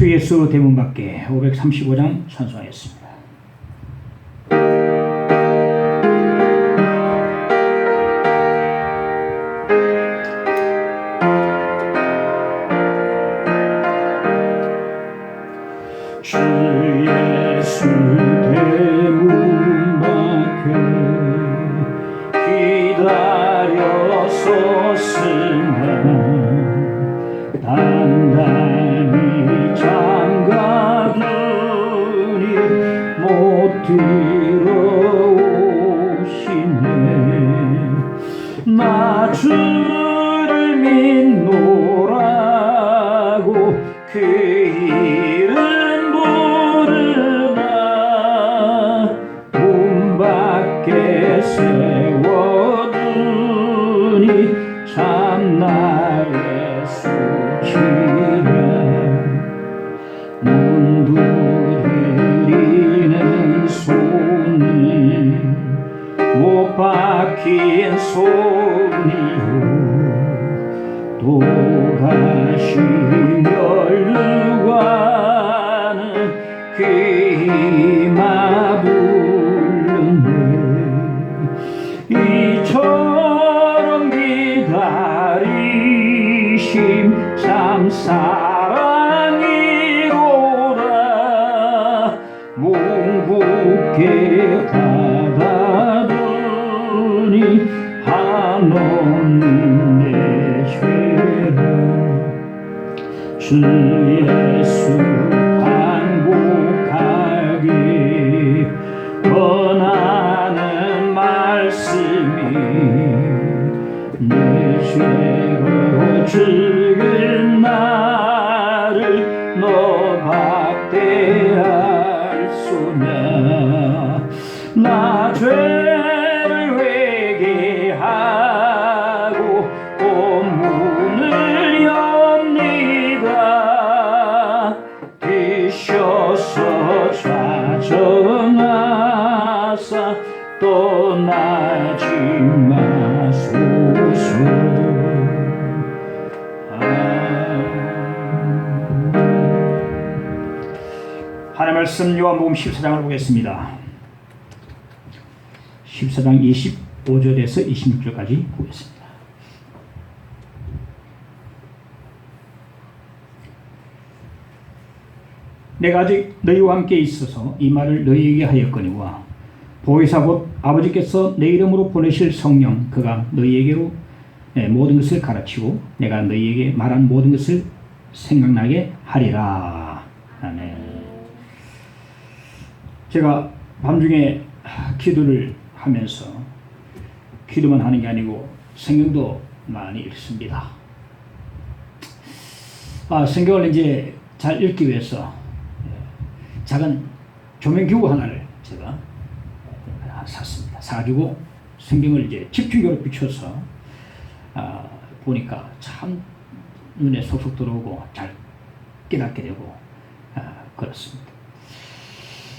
주 예수 대문 밖에 535장 찬송하였습니다. 주 예수 대문 밖에 기다려 섰으나 단단히 잠가두니 못 들어오시네. 나 주를 믿노라고 그 이름 부르나 문 밖에 세워두니 참나의 수치라. 문 두드리는 손이 못 박힌 손이요 또 가시 멸류관은 귀마 불렀네. 이처럼 기다리심 참 사랑이로다. 뭉굼게 받아두니 한없는 내 죄라. 주 예수 반복하기 권하는 말씀이 내 죄로 죽은 나를 너 박대할 소냐. 나 죄를 회개하고 온 문을 엽니다. 드셔서 좌정하사 떠나지 마소서. 하나님 말씀 요한복음 14장을 보겠습니다. 14장 25절에서 26절까지 보겠습니다. 내가 아직 너희와 함께 있어서 이 말을 너희에게 하였거니와 보혜사 곧 아버지께서 내 이름으로 보내실 성령 그가 너희에게로 모든 것을 가르치고 내가 너희에게 말한 모든 것을 생각나게 하리라. 아멘. 제가 밤중에 기도를 하면서 기도만 하는 게 아니고 성경도 많이 읽습니다. 성경을 이제 잘 읽기 위해서 작은 조명기구 하나를 제가 샀습니다. 사가지고 성경을 이제 집중적으로 비춰서 보니까 참 눈에 속속 들어오고 잘 깨닫게 되고 그렇습니다.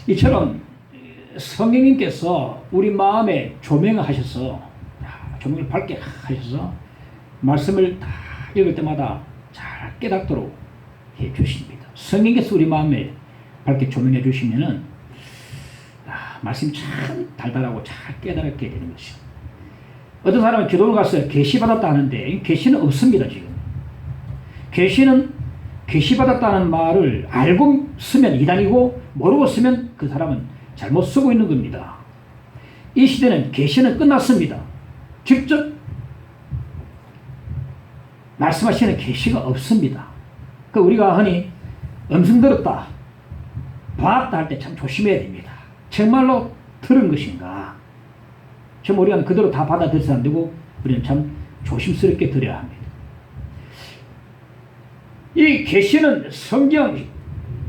이처럼 성령님께서 우리 마음에 조명을 하셔서 조명을 밝게 하셔서 말씀을 다 읽을 때마다 잘 깨닫도록 해 주십니다. 성령께서 우리 마음에 밝게 조명해 주시면은 말씀이 참 달달하고 잘 깨달게 되는 것이죠. 어떤 사람은 기도를 가서 계시 받았다 하는데 계시는 없습니다. 지금 계시는 계시 받았다는 말을 알고 쓰면 이단이고 모르고 쓰면 그 사람은 잘못 쓰고 있는 겁니다. 이 시대는 계시는 끝났습니다. 직접 말씀하시는 계시가 없습니다. 그 우리가 흔히 음성 들었다, 봤다 할 때 참 조심해야 됩니다. 정말로 들은 것인가? 좀 우리가 그대로 다 받아들여서 안 되고 우리는 참 조심스럽게 들어야 합니다. 이 계시는 성경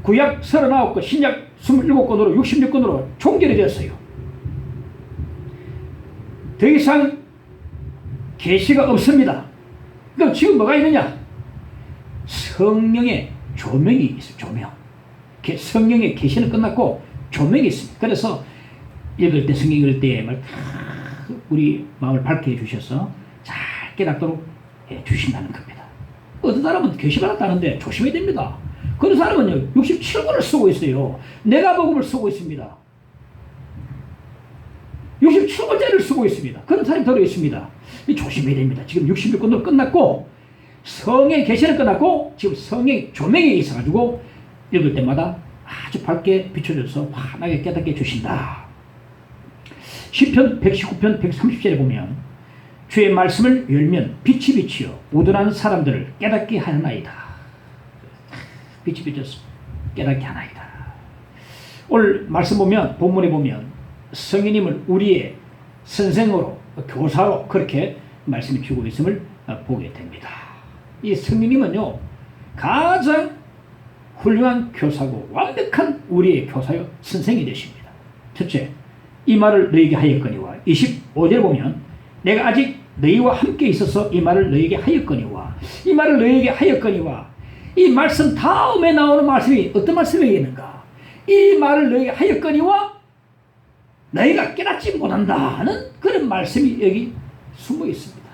구약 39권, 신약 27권으로 66권으로 총결이 되었어요. 더 이상 계시가 없습니다. 그럼 지금 뭐가 있느냐? 성령의 조명이 있어요. 조명. 성령의 계시는 끝났고 조명이 있습니다. 그래서 읽을 때, 성경 읽을 때 우리 마음을 밝게 해주셔서 잘 깨닫도록 해주신다는 겁니다. 어떤 사람은 계시 받았다는데 조심해야 됩니다. 그런 사람은요 67권을 쓰고 있어요. 내가 복음을 쓰고 있습니다. 67권짜리를 쓰고 있습니다. 그런 사람이 들어 있습니다. 조심해야 됩니다. 지금 66권도 끝났고 성경 계시는 끝났고 지금 성경 조명이 있어가지고 읽을 때마다 아주 밝게 비춰줘서 환하게 깨닫게 해주신다. 시편 119편 130절에 보면 주의 말씀을 열면 빛이 비치어 우둔한 사람들을 깨닫게 하나이다. 빛이 비쳐서 깨닫게 하나이다. 오늘 말씀 보면 본문에 보면 성령님을 우리의 선생으로 교사로 그렇게 말씀해 주고 있음을 보게 됩니다. 이 성령님은요 가장 훌륭한 교사고 완벽한 우리의 교사요 선생이 되십니다. 첫째, 이 말을 너희에게 하였거니와 25절 보면 내가 아직 너희와 함께 있어서 이 말을 너희에게 하였거니와 이 말을 너희에게 하였거니와 이 말씀 다음에 나오는 말씀이 어떤 말씀이겠는가? 이 말을 너희에게 하였거니와 너희가 깨닫지 못한다는 그런 말씀이 여기 숨어 있습니다.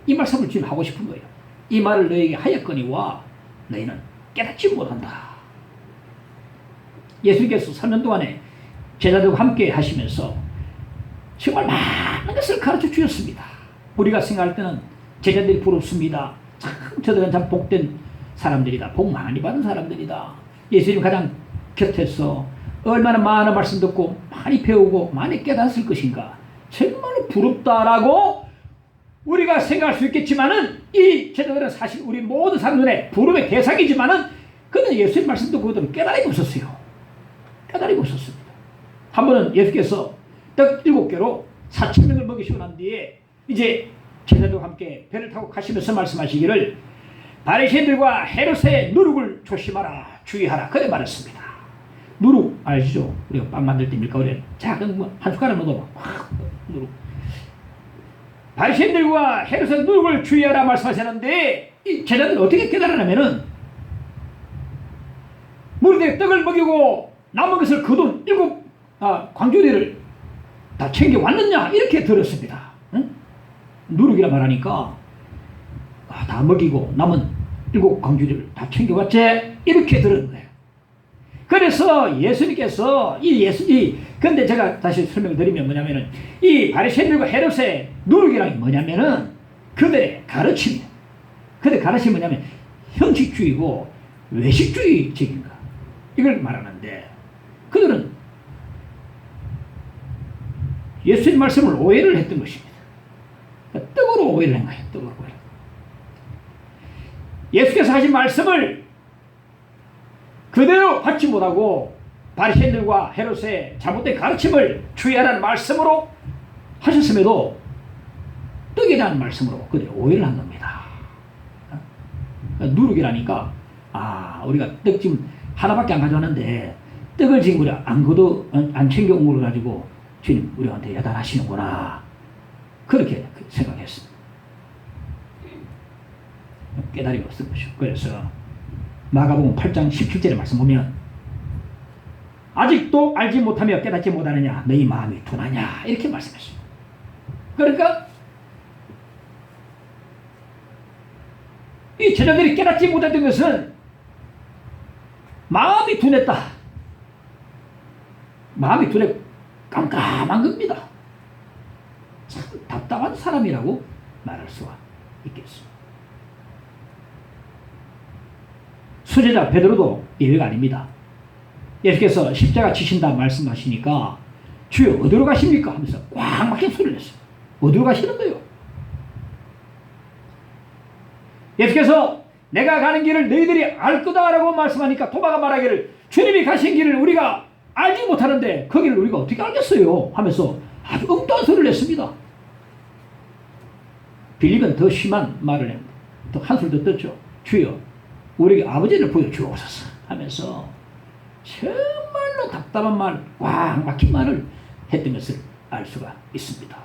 이 말씀을 지금 하고 싶은 거예요. 이 말을 너희에게 하였거니와 너희는 깨닫지 못한다. 예수님께서 3년 동안에 제자들과 함께 하시면서 정말 많은 것을 가르쳐 주셨습니다. 우리가 생각할 때는 제자들이 부럽습니다. 참 저들은 참 복된 사람들이다. 복 많이 받은 사람들이다. 예수님 가장 곁에서 얼마나 많은 말씀 듣고 많이 배우고 많이 깨닫을 것인가. 정말로 부럽다라고 우리가 생각할 수 있겠지만은 이 제자들은 사실 우리 모든 사람들의 부름의 대상이지만은 그는 예수님 말씀 듣고 그들은 깨달음이 없었어요. 깨달음이 없었습니다. 한 번은 예수께서 떡 7개로 4,000명을 먹이시고 난 뒤에 이제 제자들과 함께 배를 타고 가시면서 말씀하시기를 바리새인들과 헤롯의 누룩을 조심하라 주의하라 그래 말했습니다. 누룩 아시죠? 우리가 빵 만들 때 밀가루에 작은 한 숟가락 넣어봐. 누룩. 바리새인들과 헤롯의 누룩을 주의하라 말씀하셨는데 이 제자들은 어떻게 깨달으냐면은 무리들에게 떡을 먹이고 남은 것을 거둔 7 광주리를 다 챙겨왔느냐 이렇게 들었습니다. 응? 누룩이라 말하니까 다 먹이고 남은 7 광주리를 다 챙겨왔지 이렇게 들은 거예요. 그래서 예수님께서 근데 제가 다시 설명을 드리면 뭐냐면은 이 바리새인들과 헤롯의 누룩이란 게 뭐냐면은 그들의 가르침이에요. 그들의 가르침이 뭐냐면 형식주의고 외식주의적인 거 이걸 말하는데 그들은 예수님 말씀을 오해를 했던 것입니다. 그러니까 떡으로 오해를 한 거예요. 떡으로 오해를. 예수께서 하신 말씀을 그대로 받지 못하고 바리새인들과 헤롯의 잘못된 가르침을 주의하라는 말씀으로 하셨음에도 떡에 대한 말씀으로 그들이 오해를 한 겁니다. 누룩이라니까 우리가 떡 지금 하나밖에 안 가져왔는데 떡을 지금 우리 안 챙겨온 걸 가지고 주님 우리한테 야단하시는구나 그렇게 생각했습니다. 깨달음이 없은 것이죠. 그래서 마가복음 8장 17절의 말씀 보면 아직도 알지 못하며 깨닫지 못하느냐 너희 마음이 둔하냐 이렇게 말씀했습니다. 그러니까 이 제자들이 깨닫지 못했던 것은 마음이 둔했다. 마음이 둔해 깜깜한 겁니다. 참 답답한 사람이라고 말할 수가 있겠습니다. 수제자 베드로도 예외가 아닙니다. 예수께서 십자가 지신다 말씀하시니까 주여 어디로 가십니까? 하면서 꽉 막힌 소리를 냈어요. 어디로 가시는 거예요? 예수께서 내가 가는 길을 너희들이 알 거다라고 말씀하니까 도마가 말하기를 주님이 가신 길을 우리가 알지 못하는데 거기를 우리가 어떻게 알겠어요? 하면서 아주 엉뚱한 소리를 냈습니다. 빌립은 더 심한 말을 냅니다. 또 한술 더 떴죠. 주여 우리에게 아버지를 보여주옵소서 하면서 정말로 답답한 말, 꽉 막힌 말을 했던 것을 알 수가 있습니다.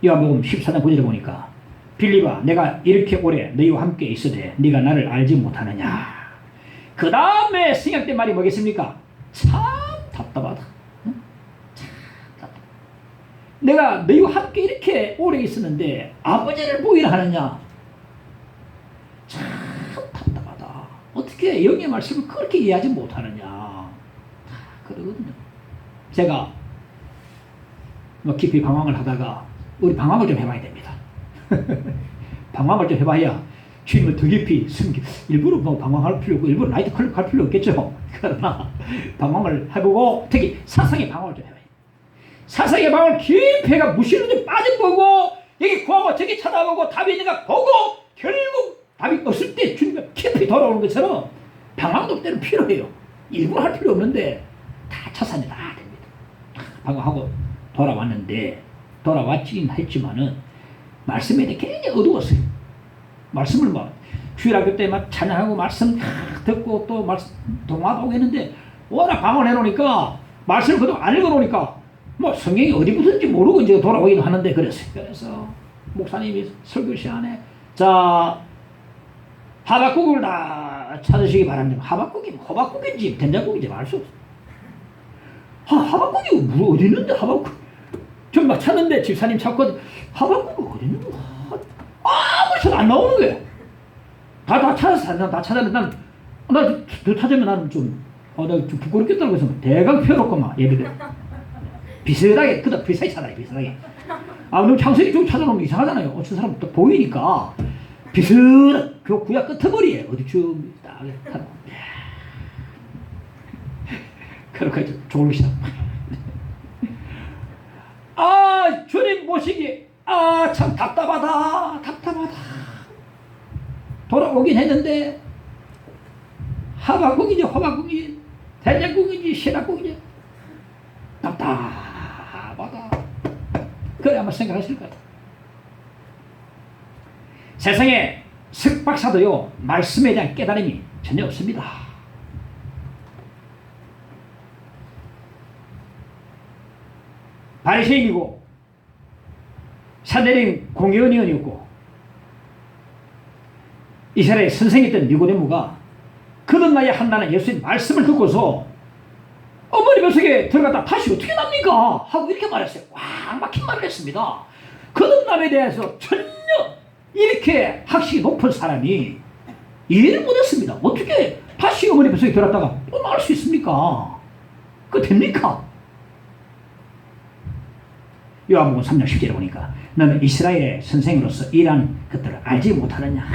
요한복음 14장 9절에 보니까 빌립아 내가 이렇게 오래 너희와 함께 있으되 네가 나를 알지 못하느냐. 그 다음에 생각된 말이 뭐겠습니까? 참 답답하다. 응? 참 답답하다. 내가 너희와 함께 이렇게 오래 있었는데 아버지를 보이라 하느냐. 참 답답하다. 어떻게 영의 말씀을 그렇게 이해하지 못하느냐. 그러거든요. 제가 뭐 깊이 방황을 하다가 우리 방황을 좀 해봐야 됩니다. 방황을 좀 해봐야 주님을 더 깊이 일부러 뭐 방황할 필요 없고 일부러 나이트 클럽 갈 필요 없겠죠. 그러나 방황을 해보고 특히 사상의 방황을 좀 해봐야 돼요. 사상의 방황을 깊이 해가 무실로 좀 빠져보고 여기 구하고 저기 찾아보고 답이 있는가 보고 결국 답이 없을 때 주님과 깊이 돌아오는 것처럼 방황도 때는 필요해요. 일부러 할 필요 없는데 다 찾아내 다 됩니다. 방황하고 돌아왔긴 했지만은 말씀에 대해 굉장히 어두웠어요. 말씀을 막 주일학교 때 막 찬양하고 말씀 듣고 또 말씀 동화도 오고 했는데 워낙 방황을 해놓으니까 말씀을 그동안 안 읽어놓으니까 뭐 성경이 어디 붙은지 모르고 이제 돌아오기도 하는데 그랬어요. 그래서 목사님이 설교 시간에 자 하박국을 다 찾으시기 바랍니다. 하박국이 호박국인지 된장국인지 알 수 없어요. 하박국이 어디 있는데 하박국 좀 막 찾는데 집사님 찾고 하박국이 어디 있는 거야. 아무리 찾아도 안 나오는 거야. 다 찾았어. 다 찾았는데 더 찾으면 나는 내가 좀 부끄럽겠다고 해서 대강 펴놓고 막 예배들 비슷하게 비슷하게 찾아요. 비슷하게. 너무 창석이 좀 찾아놓으면 이상하잖아요. 어떤 사람 또 보이니까 비슷한 구약 끝머리에 어디 좀 딱 하고 그렇게 좋을 시작. 주님 모시기 참 답답하다. 돌아오긴 했는데 하박국이지 호박국이지 된장국이지 신학국이지 답답하다. 그래 한번 생각하실 것 같아. 세상에 석박사도요 말씀에 대한 깨달음이 전혀 없습니다. 바리새인이고 산헤린 공회의원이었고 이스라엘 선생이었던 니고데모가 그런 나이에 한나는 예수님 말씀을 듣고서 어머니 뱃속에 들어갔다 다시 어떻게 납니까? 하고 이렇게 말했어요. 꽉 막힌 말을 했습니다. 거듭남에 대해서 전혀 이렇게 학식이 높은 사람이 이해를 못했습니다. 어떻게 다시 어머니 뱃속에 들어갔다가 또 나올 수 있습니까? 그거 됩니까? 요한복음 3장 10절에 보니까 너는 이스라엘의 선생으로서 이러한 것들을 알지 못하느냐.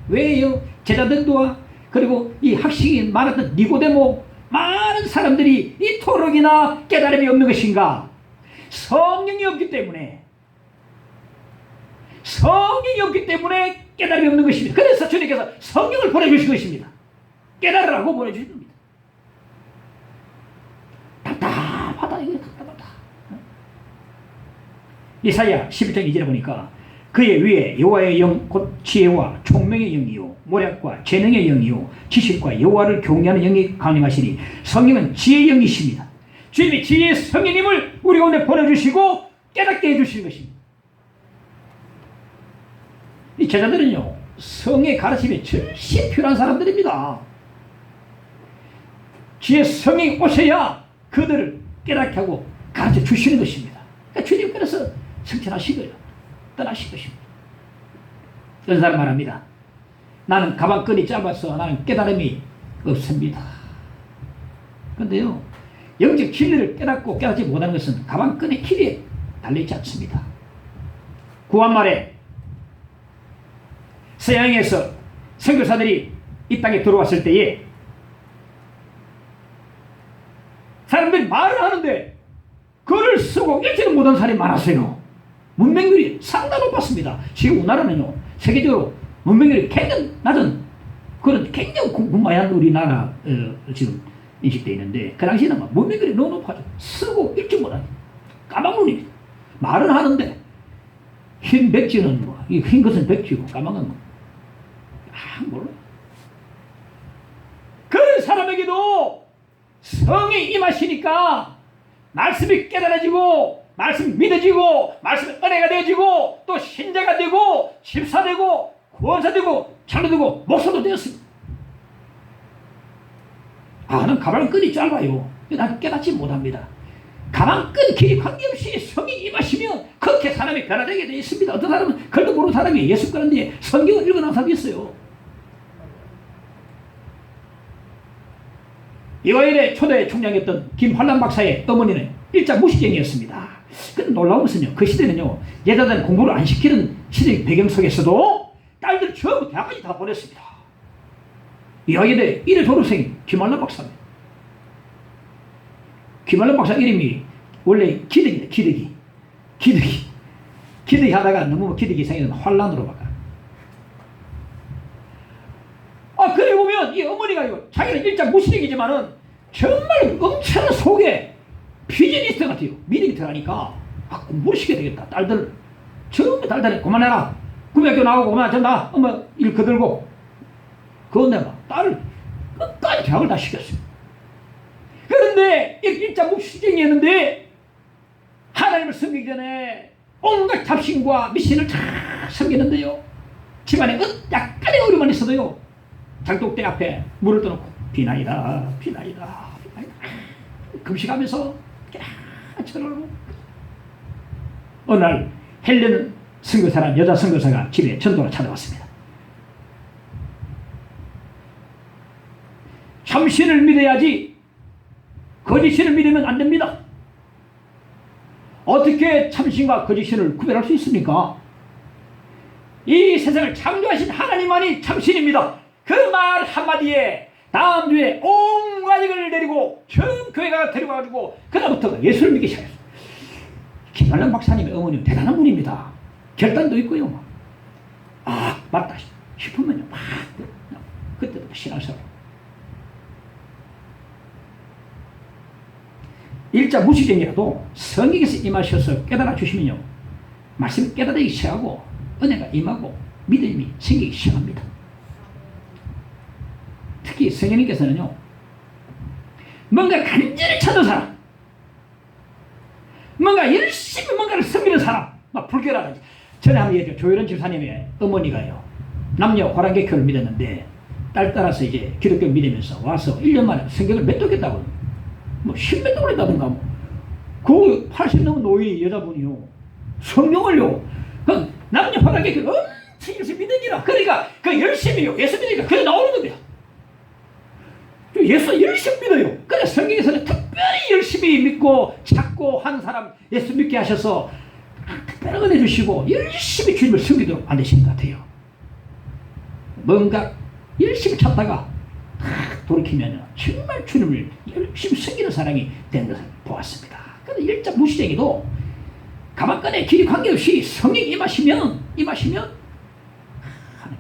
왜요? 제자들과 그리고 이 학식이 많았던 니고데모 많은 사람들이 이토록이나 깨달음이 없는 것인가? 성령이 없기 때문에 깨달음이 없는 것입니다. 그래서 주님께서 성령을 보내주신 것입니다. 깨달으라고 보내주신 겁니다. 답답하다. 이게 답답하다. 이사야 11장 2절에 보니까 그의 위에 여호와의 영 곧 지혜와 총명의 영이요 모략과 재능의 영이요 지식과 여호와를 경외하는 영이 강림하시니 성령은 지혜의 영이십니다. 주님이 지혜의 성령님을 우리 가운데 보내주시고 깨닫게 해주시는 것입니다. 이 제자들은요 성의 가르침이 절실히 필요한 사람들입니다. 지혜의 성령이 오셔야 그들을 깨닫게 하고 가르쳐 주시는 것입니다. 그러니까 주님 그래서 성천하시고요 떠나신 것입니다. 어떤 사람 말합니다. 나는 가방끈이 짧아서 나는 깨달음이 없습니다. 그런데요 영적 진리를 깨닫고 깨닫지 못하는 것은 가방끈의 길이에 달려있지 않습니다. 구한말에 서양에서 선교사들이 이 땅에 들어왔을 때에 사람들이 말을 하는데 글을 쓰고 읽지는 못하는 사람이 많았어요. 문맹률이 상당히 높았습니다. 지금 우리나라는요 세계적으로 문맹률이 굉장히 낮은 그런 굉장히 군마한 우리나라 지금 인식되어 있는데 그 당시에는 막 문맹률이 너무 높아져. 쓰고 읽지 못하는 까막눈입니다. 말은 하는데 흰 백지는 뭐, 흰 것은 백지고 까막은 뭐, 몰라요. 그런 사람에게도 성이 임하시니까 말씀이 깨달아지고 말씀이 믿어지고 말씀이 은혜가 되어지고 또 신자가 되고 집사 되고 구원사 되고 장로 되고 목사도 되었습니다. 난 가방끈이 짧아요. 난 깨닫지 못합니다. 가방끈 길이 관계없이 성이 임하시면 그렇게 사람이 변화되게 되어 있습니다. 어떤 사람은 글도 모르는 사람이 예수 그런데 성경을 읽어놓은 사람이 있어요. 이화여대 초대 총장이었던 김환란 박사의 어머니는 일자 무식쟁이였습니다. 근데 놀라운 것은요, 그 시대는요, 여자들은 공부를 안 시키는 시대 배경 속에서도 딸들 전부 대학까지 다 보냈습니다. 이화여대 1회 졸업생이 김환란 박사입니다. 김환란 박사 이름이 원래 기덕이다. 기덕이 하다가 너무 기덕이 생겨서 환란으로 바꿔. 그래 보면 이 어머니가 자기는 일자 무식이지만은 정말 엄청난 속에 비즈니스트 같아요. 믿음이 들어가니까 공부를 시켜야 되겠다. 딸들 전부 딸들이 그만해라. 구매학교 나오고 그만 전다. 엄마 일 거들고. 그런데 막 딸을 끝까지 대학을 다 시켰어요. 그런데 일자 무식쟁이였는데 하나님을 섬기기 전에 온갖 잡신과 미신을 다 섬기는데요. 집안에 약간의 어려움만 있어도요. 장독대 앞에 물을 떠놓고 비나이다. 금식하면서 저러고. 어느 날 헬렌 선교사란 여자 선교사가 집에 전도로 찾아왔습니다. 참신을 믿어야지 거짓신을 믿으면 안 됩니다. 어떻게 참신과 거짓신을 구별할 수 있습니까? 이 세상을 창조하신 하나님만이 참신입니다. 그 말 한마디에 다음 주에 온 가족을 데리고 전 교회가 데려가지고 그다음부터 예수를 믿기 시작했어요. 김환란 박사님의 어머니는 대단한 분입니다. 결단도 있고요. 맞다 싶으면요. 그때부터 신앙생활. 일자 무식쟁이라도 성령께서 임하셔서 깨달아 주시면요. 말씀을 깨달기 시작하고 은혜가 임하고 믿음이 생기기 시작합니다. 특히 성령님께서는요, 뭔가 간절히 찾는 사람, 뭔가 열심히 뭔가를 섬기는 사람, 막 불교라든지. 전에 한번 얘기했죠. 조혜련 집사님의 어머니가요, 남녀 호랑개교를 믿었는데 딸 따라서 이제 기독교를 믿으면서 와서 1년 만에 성경을 몇 독했다고, 뭐 10몇 독을 했다든가, 그 80 넘은 노인이 여자분이요, 성경을요, 그 남녀 호랑개교를 엄청 열심히 믿으니라. 그러니까 그 열심히요, 예수 믿으니까 그게 나오는 겁니다. 예수 열심히 믿어요. 그래 성경에서는 특별히 열심히 믿고 찾고 하는 사람 예수 믿게 하셔서 특별한 은혜 주시고 열심히 주님을 섬기도록 만드시는 것 같아요. 뭔가 열심히 찾다가 돌이키면 정말 주님을 열심히 섬기는 사람이 된 것을 보았습니다. 그런데 일자 무시쟁이도 가만간에 길이 관계없이 성령이 임하시면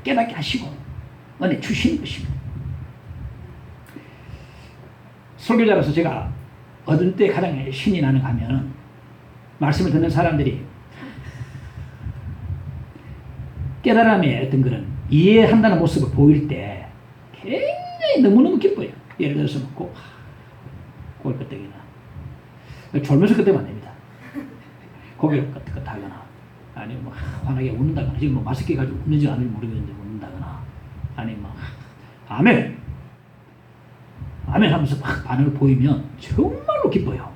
깨닫게 하시고 은혜 주시는 것입니다. 설교자로서 제가 얻을 때 가장 신이 나는 하면은 말씀을 듣는 사람들이 깨달음의 어떤 그런 이해한다는 모습을 보일 때 굉장히 너무너무 기뻐요. 예를 들어서 고기 끄떡이나 졸면서 끄떡이면 안 됩니다. 고기를 끄떡하거나 아니면 뭐 환하게 웃는다거나, 지금 뭐 마스크 가지고 웃는지 안 웃는지 모르겠는데 웃는다거나, 아니면 뭐 아멘 하면서 막 반응을 보이면 정말로 기뻐요.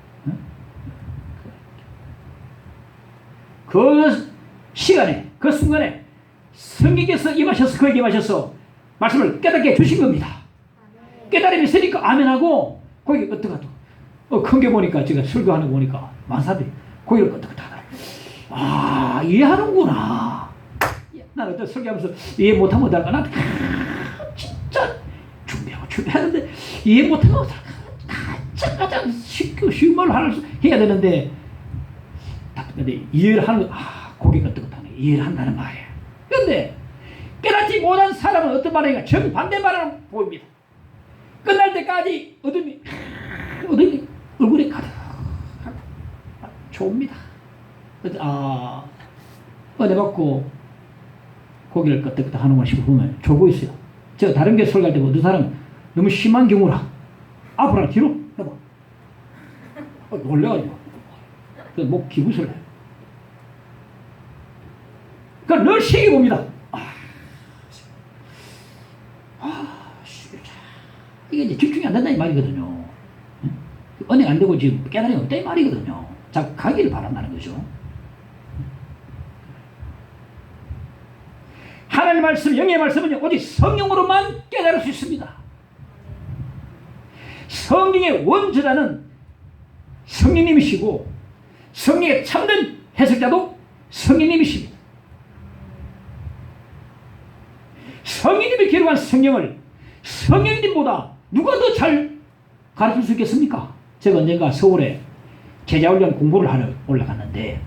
그 시간에, 그 순간에 성령께서 임하셔서 그에게 임하셔서 말씀을 깨닫게 해주신 겁니다. 깨달음이 있으니까 아멘하고 거기 끄떡하고, 큰 게 보니까 제가 설교하는 거 보니까 만사들이 거기를 끄떡하더라. 이해하는구나. 나는 어떤 설교하면서 이해 못하면 어떨까? 난 진짜 준비하는데 이해 못하면 가장 쉬운 말로 해야 되는데, 근데 이해를 하는 거, 고개가 뜨겁다네. 이해를 한다는 말이에요. 그런데 깨닫지 못한 사람은 어떤 말인가? 정반대 말을 보입니다. 끝날 때까지 어둠이 얼굴에 가득 좋습니다. 은혜 받고 고개를 끄덕끄덕 하는 걸 보면 좋고 있어요. 제가 다른 게 설교할 때 어떤 사람 너무 심한 경우라 앞으로 뒤로 해봐. 놀래가지고 목 기부스를 해요. 그러니까 늘 시기 봅니다. 이게 이제 집중이 안 된다 이 말이거든요. 은혜가 안 되고 지금 깨달음이 없다 이 말이거든요. 자꾸 가기를 바란다는 거죠. 하나님의 말씀, 영의 말씀은 오직 성령으로만 깨달을 수 있습니다. 성경의 원저자는 성령님이시고 성경의 참된 해석자도 성령님이십니다. 성령님이 기록한 성경을 성령님보다 누가 더 잘 가르칠 수 있겠습니까? 제가 언젠가 서울에 제자훈련 공부를 하러 올라갔는데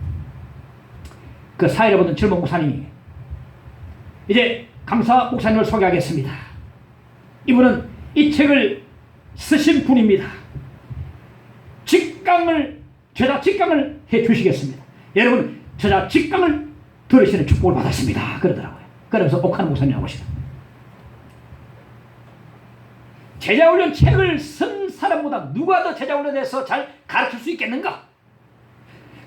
그 사회를 보던 젊은 목사님이 이제 강사 목사님을 소개하겠습니다. 이분은 이 책을 쓰신 분입니다. 저자 직강을 해 주시겠습니다. 여러분 저자 직강을 들으시는 축복을 받았습니다. 그러더라고요. 그러면서 옥하는 목사님하고 오시다. 제자훈련 책을 쓴 사람보다 누가 더 제자훈련에서 잘 가르칠 수 있겠는가?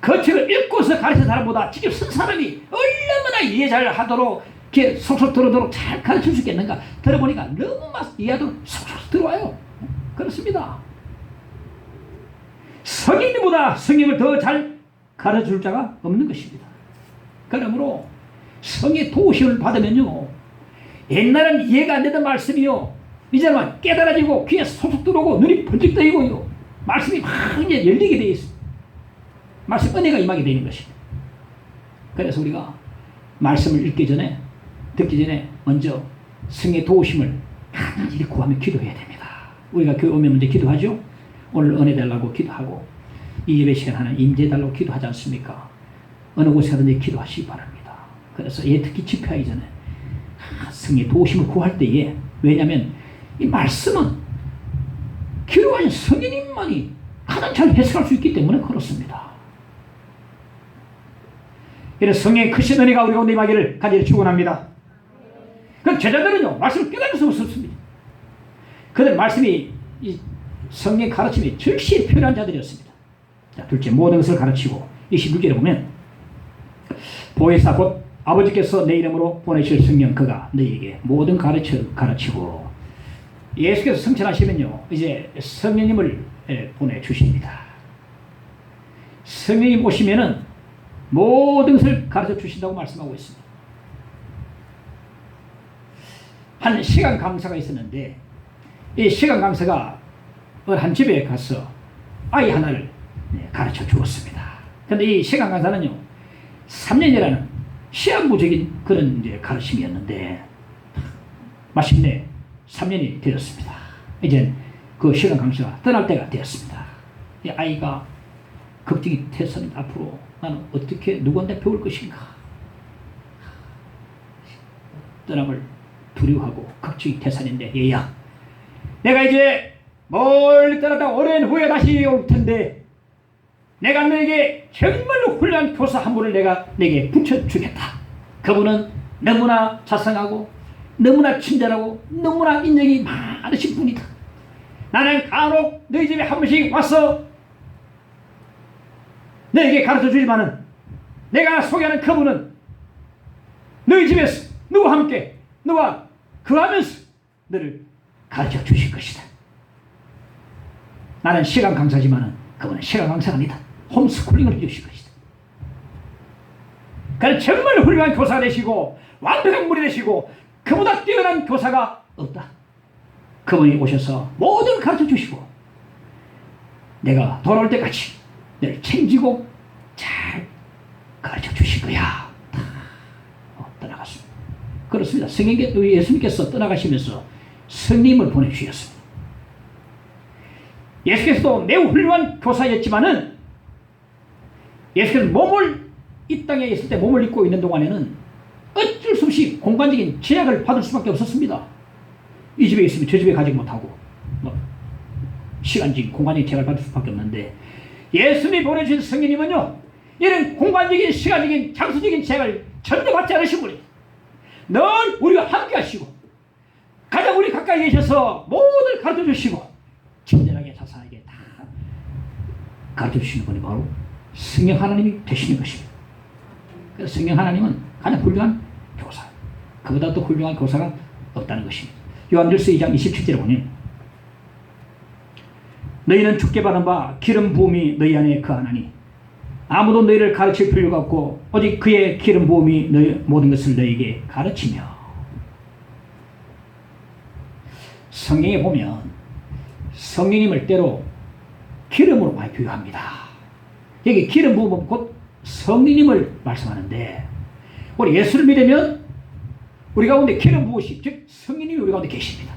그 책을 읽고서 가르친 사람보다 직접 쓴 사람이 얼마나 이해 잘 하도록 이렇게 속속 들어도록 잘 가르칠 수 있겠는가? 들어보니까 너무 이해하도록 속속 들어와요. 그렇습니다. 성인보다 성경을 더 잘 가르칠 자가 없는 것입니다. 그러므로 성의 도우심을 받으면요, 옛날엔 이해가 안 되던 말씀이요, 이제는 깨달아지고 귀에 속속 들어오고 눈이 번쩍 뜨이고요, 말씀이 막 이제 열리게 되어 있습니다. 말씀 은혜가 임하게 되는 것입니다. 그래서 우리가 말씀을 읽기 전에, 듣기 전에 먼저 성의 도우심을 간절히 구하며 기도해야 됩니다. 우리가 교회 오면 먼저 기도하죠. 오늘 은혜 달라고 기도하고 이 예배 시간 하나 임재 달라고 기도하지 않습니까? 어느 곳에든지 기도하시기 바랍니다. 그래서 특히 집회하기 전에 성의 도우심을 구할 때에, 왜냐하면 이 말씀은 기록하신 성령님만이 가장 잘 해석할 수 있기 때문에 그렇습니다. 이런 성령의 크신 은혜가 우리 가운데 임하기를 간절히 축원합니다. 그 제자들은요, 말씀을 깨달을 수 없었습니다. 그들 말씀이 이 성령의 가르침이 절실히 필요한 자들이었습니다. 자, 둘째, 모든 것을 가르치고 26절에 보면 보혜사 곧 아버지께서 내 이름으로 보내실 성령 그가 너희에게 모든 가르치고, 예수께서 성천하시면요 이제 성령님을 보내주십니다. 성령님 오시면은 모든 것을 가르쳐 주신다고 말씀하고 있습니다. 한 시간 강사가 있었는데 이 시간 강사가 한 집에 가서 아이 하나를 가르쳐 주었습니다. 그런데 이 시간 강사는요 3년이라는 시한부적인 그런 이제 가르침이었는데 마침내 3년이 되었습니다. 이제 그 시간 강사가 떠날 때가 되었습니다. 이 아이가 걱정이 됐습니다. 앞으로 나는 어떻게 누구한테 배울 것인가. 떠남을 두려워하고 걱정이 태산인데, 얘야, 내가 이제 멀리 떠났다 오랜 후에 다시 올 텐데 내가 너에게 정말로 훌륭한 교사 한 분을 내가 내게 붙여주겠다. 그분은 너무나 자상하고 너무나 친절하고 너무나 인정이 많으신 분이다. 나는 간혹 너희 집에 한 번씩 와서 너에게 가르쳐 주지만은 내가 소개하는 그분은 너희 집에서 너와 함께 너와 거하면서 너를 가르쳐 주실 것이다. 나는 시간 강사지만은 그분은 시간 강사가 아니다. 홈스쿨링을 해주실 것이다. 그는 정말 훌륭한 교사가 되시고 완벽한 분이 되시고 그보다 뛰어난 교사가 없다. 그분이 오셔서 모든 걸 가르쳐 주시고 내가 돌아올 때까지 너를 책임지고 잘 가르쳐 주실 거야. 떠나갔습니다. 그렇습니다. 예수님께서 떠나가시면서 성령님을 보내주셨습니다. 예수께서도 매우 훌륭한 교사였지만은 예수께서 이 땅에 있을 때 몸을 입고 있는 동안에는 어쩔 수 없이 공간적인 제약을 받을 수밖에 없었습니다. 이 집에 있으면 저 집에 가지 못하고 시간적인 공간적인 제약을 받을 수밖에 없는데, 예수님이 보내주신 성령님은요 이런 공간적인 시간적인 장소적인 제약을 전혀 받지 않으신 분이 늘 우리와 함께 하시고 가장 우리 가까이 계셔서 모든 가르쳐 주시고 친절하게 자상하게 다 가르쳐 주시는 분이 바로 성령 하나님이 되시는 것입니다. 그래서 성령 하나님은 가장 훌륭한 교사, 그보다 더 훌륭한 교사가 없다는 것입니다. 요한일서 2장 27절에 보니 너희는 주께 받은 바 기름 부음이 너희 안에 거하나니 아무도 너희를 가르칠 필요가 없고 오직 그의 기름 부음이 너희 모든 것을 너희에게 가르치며. 성경에 보면 성령님을 때로 기름으로 많이 비유합니다. 여기 기름 부으면 곧 성령님을 말씀하는데, 우리 예수를 믿으면 우리 가운데 기름 부으심, 즉 성령님이 우리 가운데 계십니다.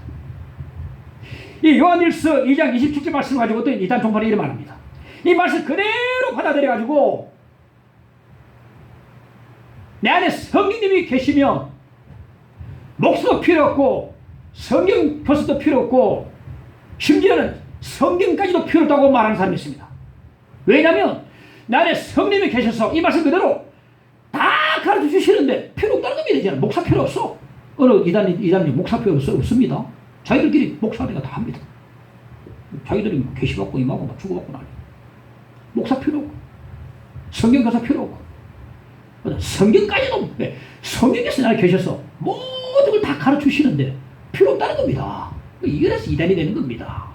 이 요한일서 2장 27절 말씀을 가지고 어떤 이단 종파는 이런 말합니다. 이 말씀 그대로 받아들여 가지고 내 안에 성령님이 계시면 목수도 필요 없고 성경 교수도 필요 없고 심지어는 성경까지도 필요 없다고 말하는 사람이 있습니다. 왜냐하면 내 안에 성령님이 계셔서 이 말씀 그대로 다 가르쳐 주시는데 필요 없다는 겁니다. 이제는 목사 필요 없어. 어느 이단이 목사 필요 없습니다. 자기들끼리 목사니까 다 합니다. 자기들이 계시받고 임하고 막 주고받고 나니 목사 필요 없고 성경 교사 필요 없고 성경까지도 성경에서 나를 계셔서 모든 걸 다 가르쳐 주시는데 필요 없다는 겁니다. 이래서 이단이 되는 겁니다.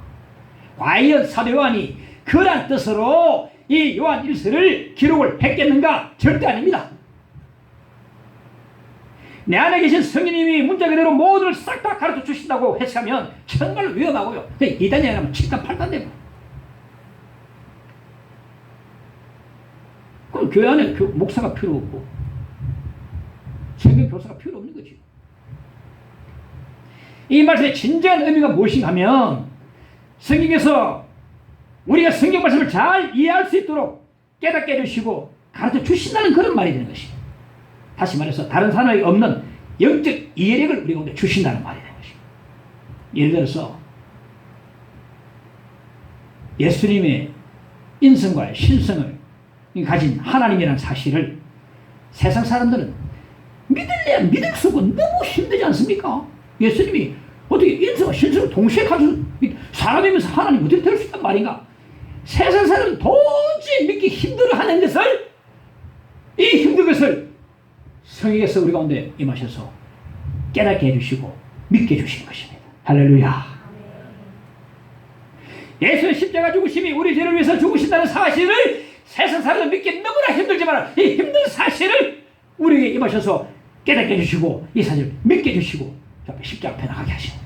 과연 사도 요한이 그런 뜻으로 이 요한 1서를 기록을 했겠는가? 절대 아닙니다. 내 안에 계신 성령님이 문자 그대로 모든 걸 싹 다 가르쳐 주신다고 해석하면 정말 위험하고요. 이단이 아니라면 7단 8단 되고. 그럼 교회 안에 목사가 필요 없고 성경 교사가 필요 없는 거지. 이 말씀의 진정한 의미가 무엇인가 하면 성경에서 우리가 성경 말씀을 잘 이해할 수 있도록 깨닫게 해주시고 가르쳐 주신다는 그런 말이 되는 것입니다. 다시 말해서 다른 사람이 없는 영적 이해력을 우리 가운데 주신다는 말이 되는 것입니다. 예를 들어서 예수님의 인성과 신성을 가진 하나님이라는 사실을 세상 사람들은 믿을래야 믿을 수 없고 너무 힘들지 않습니까? 예수님이 어떻게 인성과 신성을 동시에 가지고 사람이면서 하나님 어떻게 될 수 있단 말인가? 세상 사람은 도저히 믿기 힘들어하는 것을, 이 힘든 것을 성령께서 우리 가운데 임하셔서 깨닫게 해주시고 믿게 해주신 것입니다. 할렐루야. 예수의 십자가 죽으심이 우리 죄를 위해서 죽으신다는 사실을 세상 사람은 믿기 너무나 힘들지만 이 힘든 사실을 우리에게 임하셔서 깨닫게 해주시고 이 사실을 믿게 해주시고 십자가 앞에 나가게 하시고,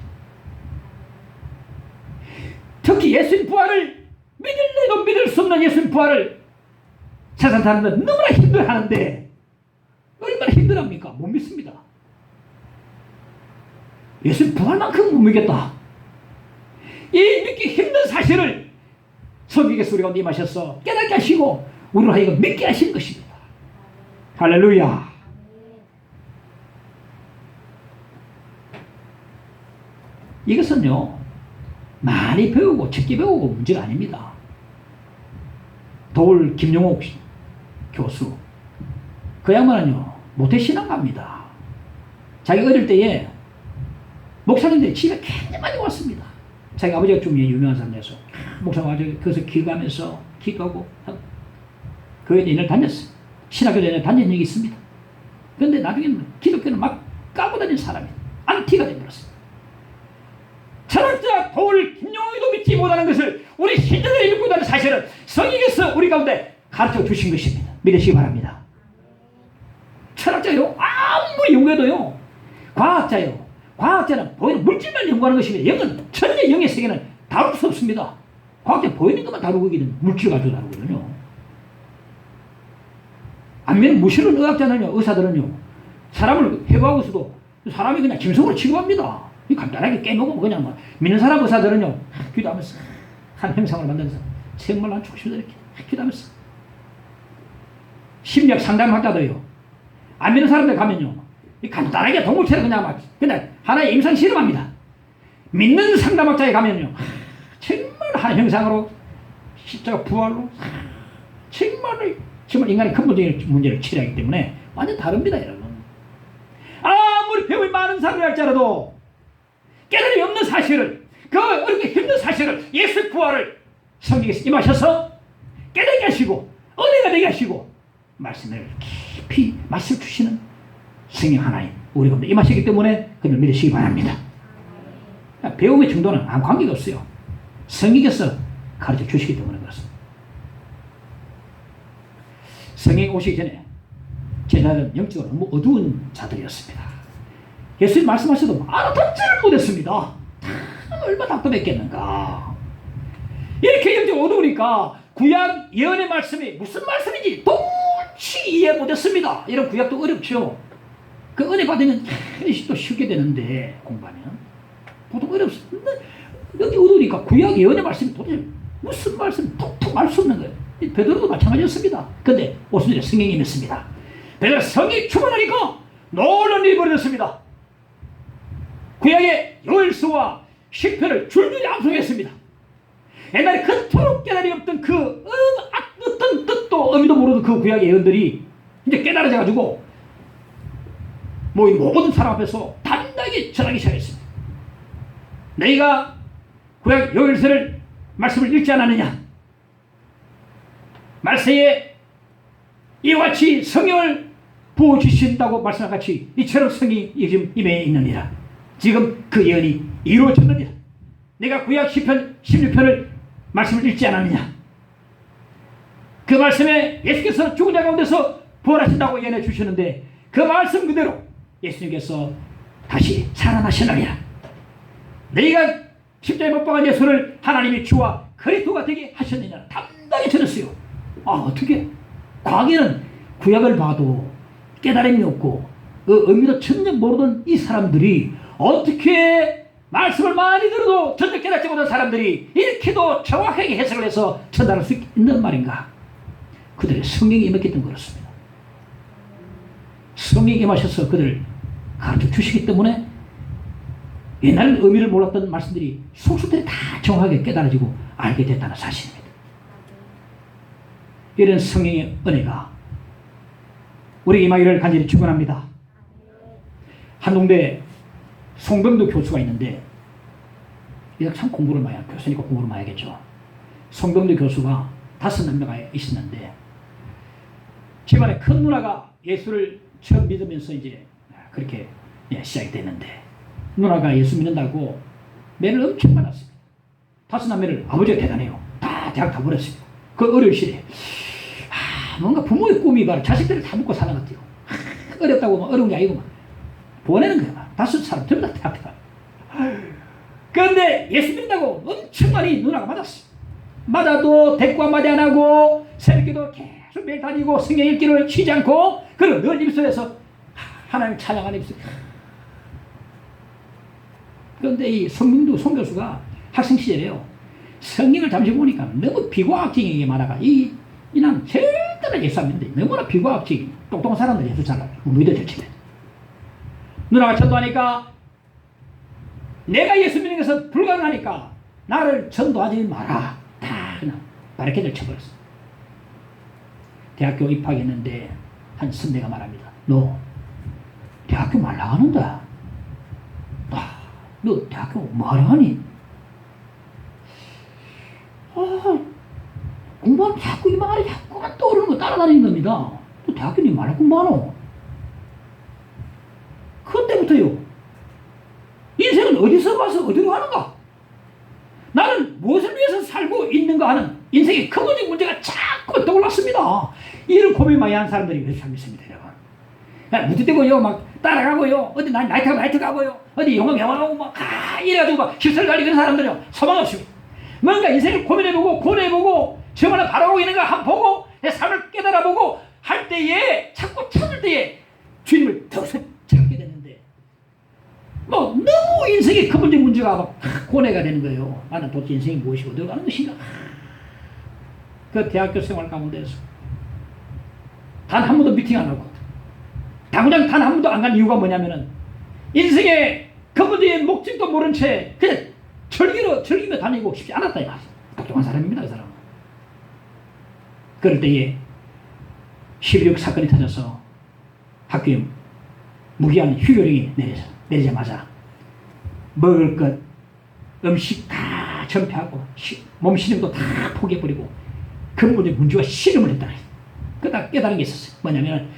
특히 예수님 부활을 믿을래도 믿을 수 없는 예수님 부활을 세상 사람들은 너무나 힘들어하는데 얼마나 힘들합니까? 못 믿습니다. 예수님 부활만큼 못 믿겠다. 이 믿기 힘든 사실을 성경에서 우리 가운데 임하셔서 깨닫게 하시고 우리로 하여금 믿게 하시는 것입니다. 할렐루야. 이것은요 많이 배우고 적게 배우고 문제가 아닙니다. 도울 김용옥 교수, 그 양반은요 모태신앙가입니다. 자기 어릴 때에 목사님들이 집에 굉장히 많이 왔습니다. 자기 아버지가 좀 유명한 사람이어서 목사가 와서 거기서 기도하면서 기도하고 교회 내내 다녔어요. 신학교 내내 다닌 적이 있습니다. 그런데 나중에는 기독교는 막 까고 다니는 사람이 안티가 되어버렸어요. 철학자 도울 김용옥도 믿지 못하는 것을 우리 신자들이 믿고 있다는 사실은 성경에서 우리 가운데 가르쳐 주신 것입니다. 믿으시기 바랍니다. 철학자요 아무리 연구해도요 과학자요, 과학자는 보이는 물질만 연구하는 것입니다. 영은 전혀 영의 세계는 다룰 수 없습니다. 과학자는 보이는 것만 다루고 있는 물질 가지고 다루거든요. 안면 무신론 의학자는요, 의사들은요 사람을 해부하고서도 사람이 그냥 짐승으로 취급합니다. 간단하게 깨먹으면 그냥 뭐 믿는 사람 의사들은요 기도하면서 한 형상을 만들어서 정말 난 조심해서 이렇게 기도하면서, 심리학 상담학자도요 안 믿는 사람들 가면요 간단하게 동물처럼 그냥 하나의 임상 실험합니다. 믿는 상담학자에 가면요 정말 한 형상으로 십자가 부활로 정말 인간의 근본적인 문제를 치료하기 때문에 완전 다릅니다. 여러분, 아무리 배움이 많은 사람이 할지라도 깨달음이 없는 사실을, 그 어렵게 힘든 사실을, 예수 부활을 성경에서 임하셔서 깨닫게 하시고 은혜가 되게 하시고 말씀을 깊이 말씀 주시는 성령 하나님 우리 가운데 임하시기 때문에 그를 믿으시기 바랍니다. 배움의 정도는 아무 관계가 없어요. 성경에서 가르쳐 주시기 때문에 그렇습니다. 성경이 오시기 전에 제자들은 영적으로 너무 어두운 자들이었습니다. 예수님 말씀하셔도 알아듣지를 못했습니다. 얼마나 답답했겠는가. 이렇게 영적 어두우니까 구약 예언의 말씀이 무슨 말씀인지 도무지 이해 못했습니다. 이런 구약도 어렵죠. 그 은혜 받으면 또 쉽게 되는데 공부하면 보통 어렵습니다. 여기 어두우니까 구약 예언의 말씀이 도대체 무슨 말씀 톡톡 알 수 없는 거예요. 베드로도 마찬가지였습니다. 근데 오순절에 성령이 임했습니다. 베드로 성령이 충만하니까 놀라운 일이 벌어졌습니다. 구약의 요엘서와 시편을 줄줄이 암송했습니다. 옛날에 그토록 깨달음이 없던 그 어떤 뜻도 의미도 모르는 그 구약의 예언들이 이제 깨달아져 가지고 뭐 모든 사람 앞에서 단단하게 전하기 시작했습니다. 너희가 구약 요엘서를 말씀을 읽지 않았느냐? 말세에 이와 같이 성령을 부어주신다고 말씀한 같이 이처럼 성이 지금 임해 있느니라. 지금 그 예언이 이루어졌느니라. 내가 구약 시편 16편을 말씀을 읽지 않았느냐? 그 말씀에 예수께서 죽은 자 가운데서 부활하신다고 예언해 주시는데 그 말씀 그대로 예수님께서 다시 살아나시느니라. 너희가 십자가에 못 박은 예수를 하나님이 주와 그리스도가 되게 하셨느냐? 담당히 전했어요. 어떻게? 과거에는 구약을 봐도 깨달음이 없고 그 의미도 전혀 모르던 이 사람들이 어떻게 말씀을 많이 들어도 전혀 깨닫지 못한 사람들이 이렇게도 정확하게 해석을 해서 전달할 수 있는 말인가? 그들의 성령이 임했기 때문에 그렇습니다. 성령이 임하셔서 그들을 가르쳐 주시기 때문에 옛날 의미를 몰랐던 말씀들이 속속들이 다 정확하게 깨달아지고 알게 됐다는 사실입니다. 이런 성령의 은혜가 우리 임하기를 간절히 축원합니다. 한동대 송병도 교수가 있는데 이거 참 공부를 많이 하고 교수니까 공부를 많이 하겠죠. 송병도 교수가 5남매가 있었는데 집안에 큰 누나가 예수를 처음 믿으면서 이제 그렇게 시작이 됐는데 누나가 예수 믿는다고 매를 엄청 많았습니다. 5남매를 아버지가 대단해요. 다 대학 다 보냈습니다. 그 어려운 시대에 뭔가 부모의 꿈이 바로 자식들을 다 먹고 사는 것 같아요. 어렵다고 막 어려운 게 아니고 막 보내는 거야. 막 5사람 전부 다 대학 가. 그런데 예수 믿는다고 엄청 많이 누나가 맞았어. 맞아도 대꾸 한마디 안 하고 새벽기도 계속 매일 다니고 성경 읽기를 쉬지 않고 그리고 늘 입술에서 하나님 찬양하는 입술. 그런데 이 송민두 송교수가 학생 시절에요. 성경을 잠시 보니까 너무 비과학적인 많아가 이난 절대로 예수 안 믿는데 너무나 비과학적인 똑똑한 사람들 예수 잘 믿어졌지. 누나가 전도하니까 내가 예수 믿는 것은 불가능하니까 나를 전도하지 마라. 다 그냥 바리케이드를 쳐버렸어. 대학교 입학했는데 한 선배가 말합니다. 너 대학교 말 나가는데 너 대학교 뭐하러 하니? 공부하면 자꾸 이 말이 자꾸만 떠오르는 거 따라다니는 겁니다. 너 대학교 니 말할 공부하노? 그때부터요. 인생은 어디서 와서 어디로 가는가? 나는 무엇을 위해서 살고 있는가 하는 인생의 근본적인 문제가 자꾸 떠올랐습니다. 이런 고민 많이 하는 사람들이 왜 참 있습니다, 여러분. 무드대고요, 막 따라가고요, 어디 나이트 가고요, 어디 영화하고 막 이래가지고 막 시설 달리고 이런 사람들이요, 소망 없습니다. 뭔가 인생을 고민해보고 고려해보고 저만을 바라보고 있는가 한번 보고 내 삶을 깨달아보고 할 때에 자꾸 찾을 때에 주님을 더 찾게 되는데 뭐 너무 인생의 근본적인 문제가 막 고뇌가 되는 거예요. 나는 도대체 인생이 무엇이고 어디로 가는 것인가. 그 대학교 생활 가운데서 단 한 번도 미팅 안 하고 당장 단 한 번도 안 간 이유가 뭐냐면은 인생의 근본적인 목적도 모른 채 그냥 즐기며 다니고 싶지 않았다 이거지. 똑똑한 사람입니다, 그 사람은. 그럴 때에 12.6 사건이 터져서 학교에 무기한 휴교령이 내리자마자 먹을 것, 음식 다 전폐하고 몸 신경도 다 포기해버리고 근본적인 문제와 실험을 했다. 그러다 깨달은 게 있었어요. 뭐냐면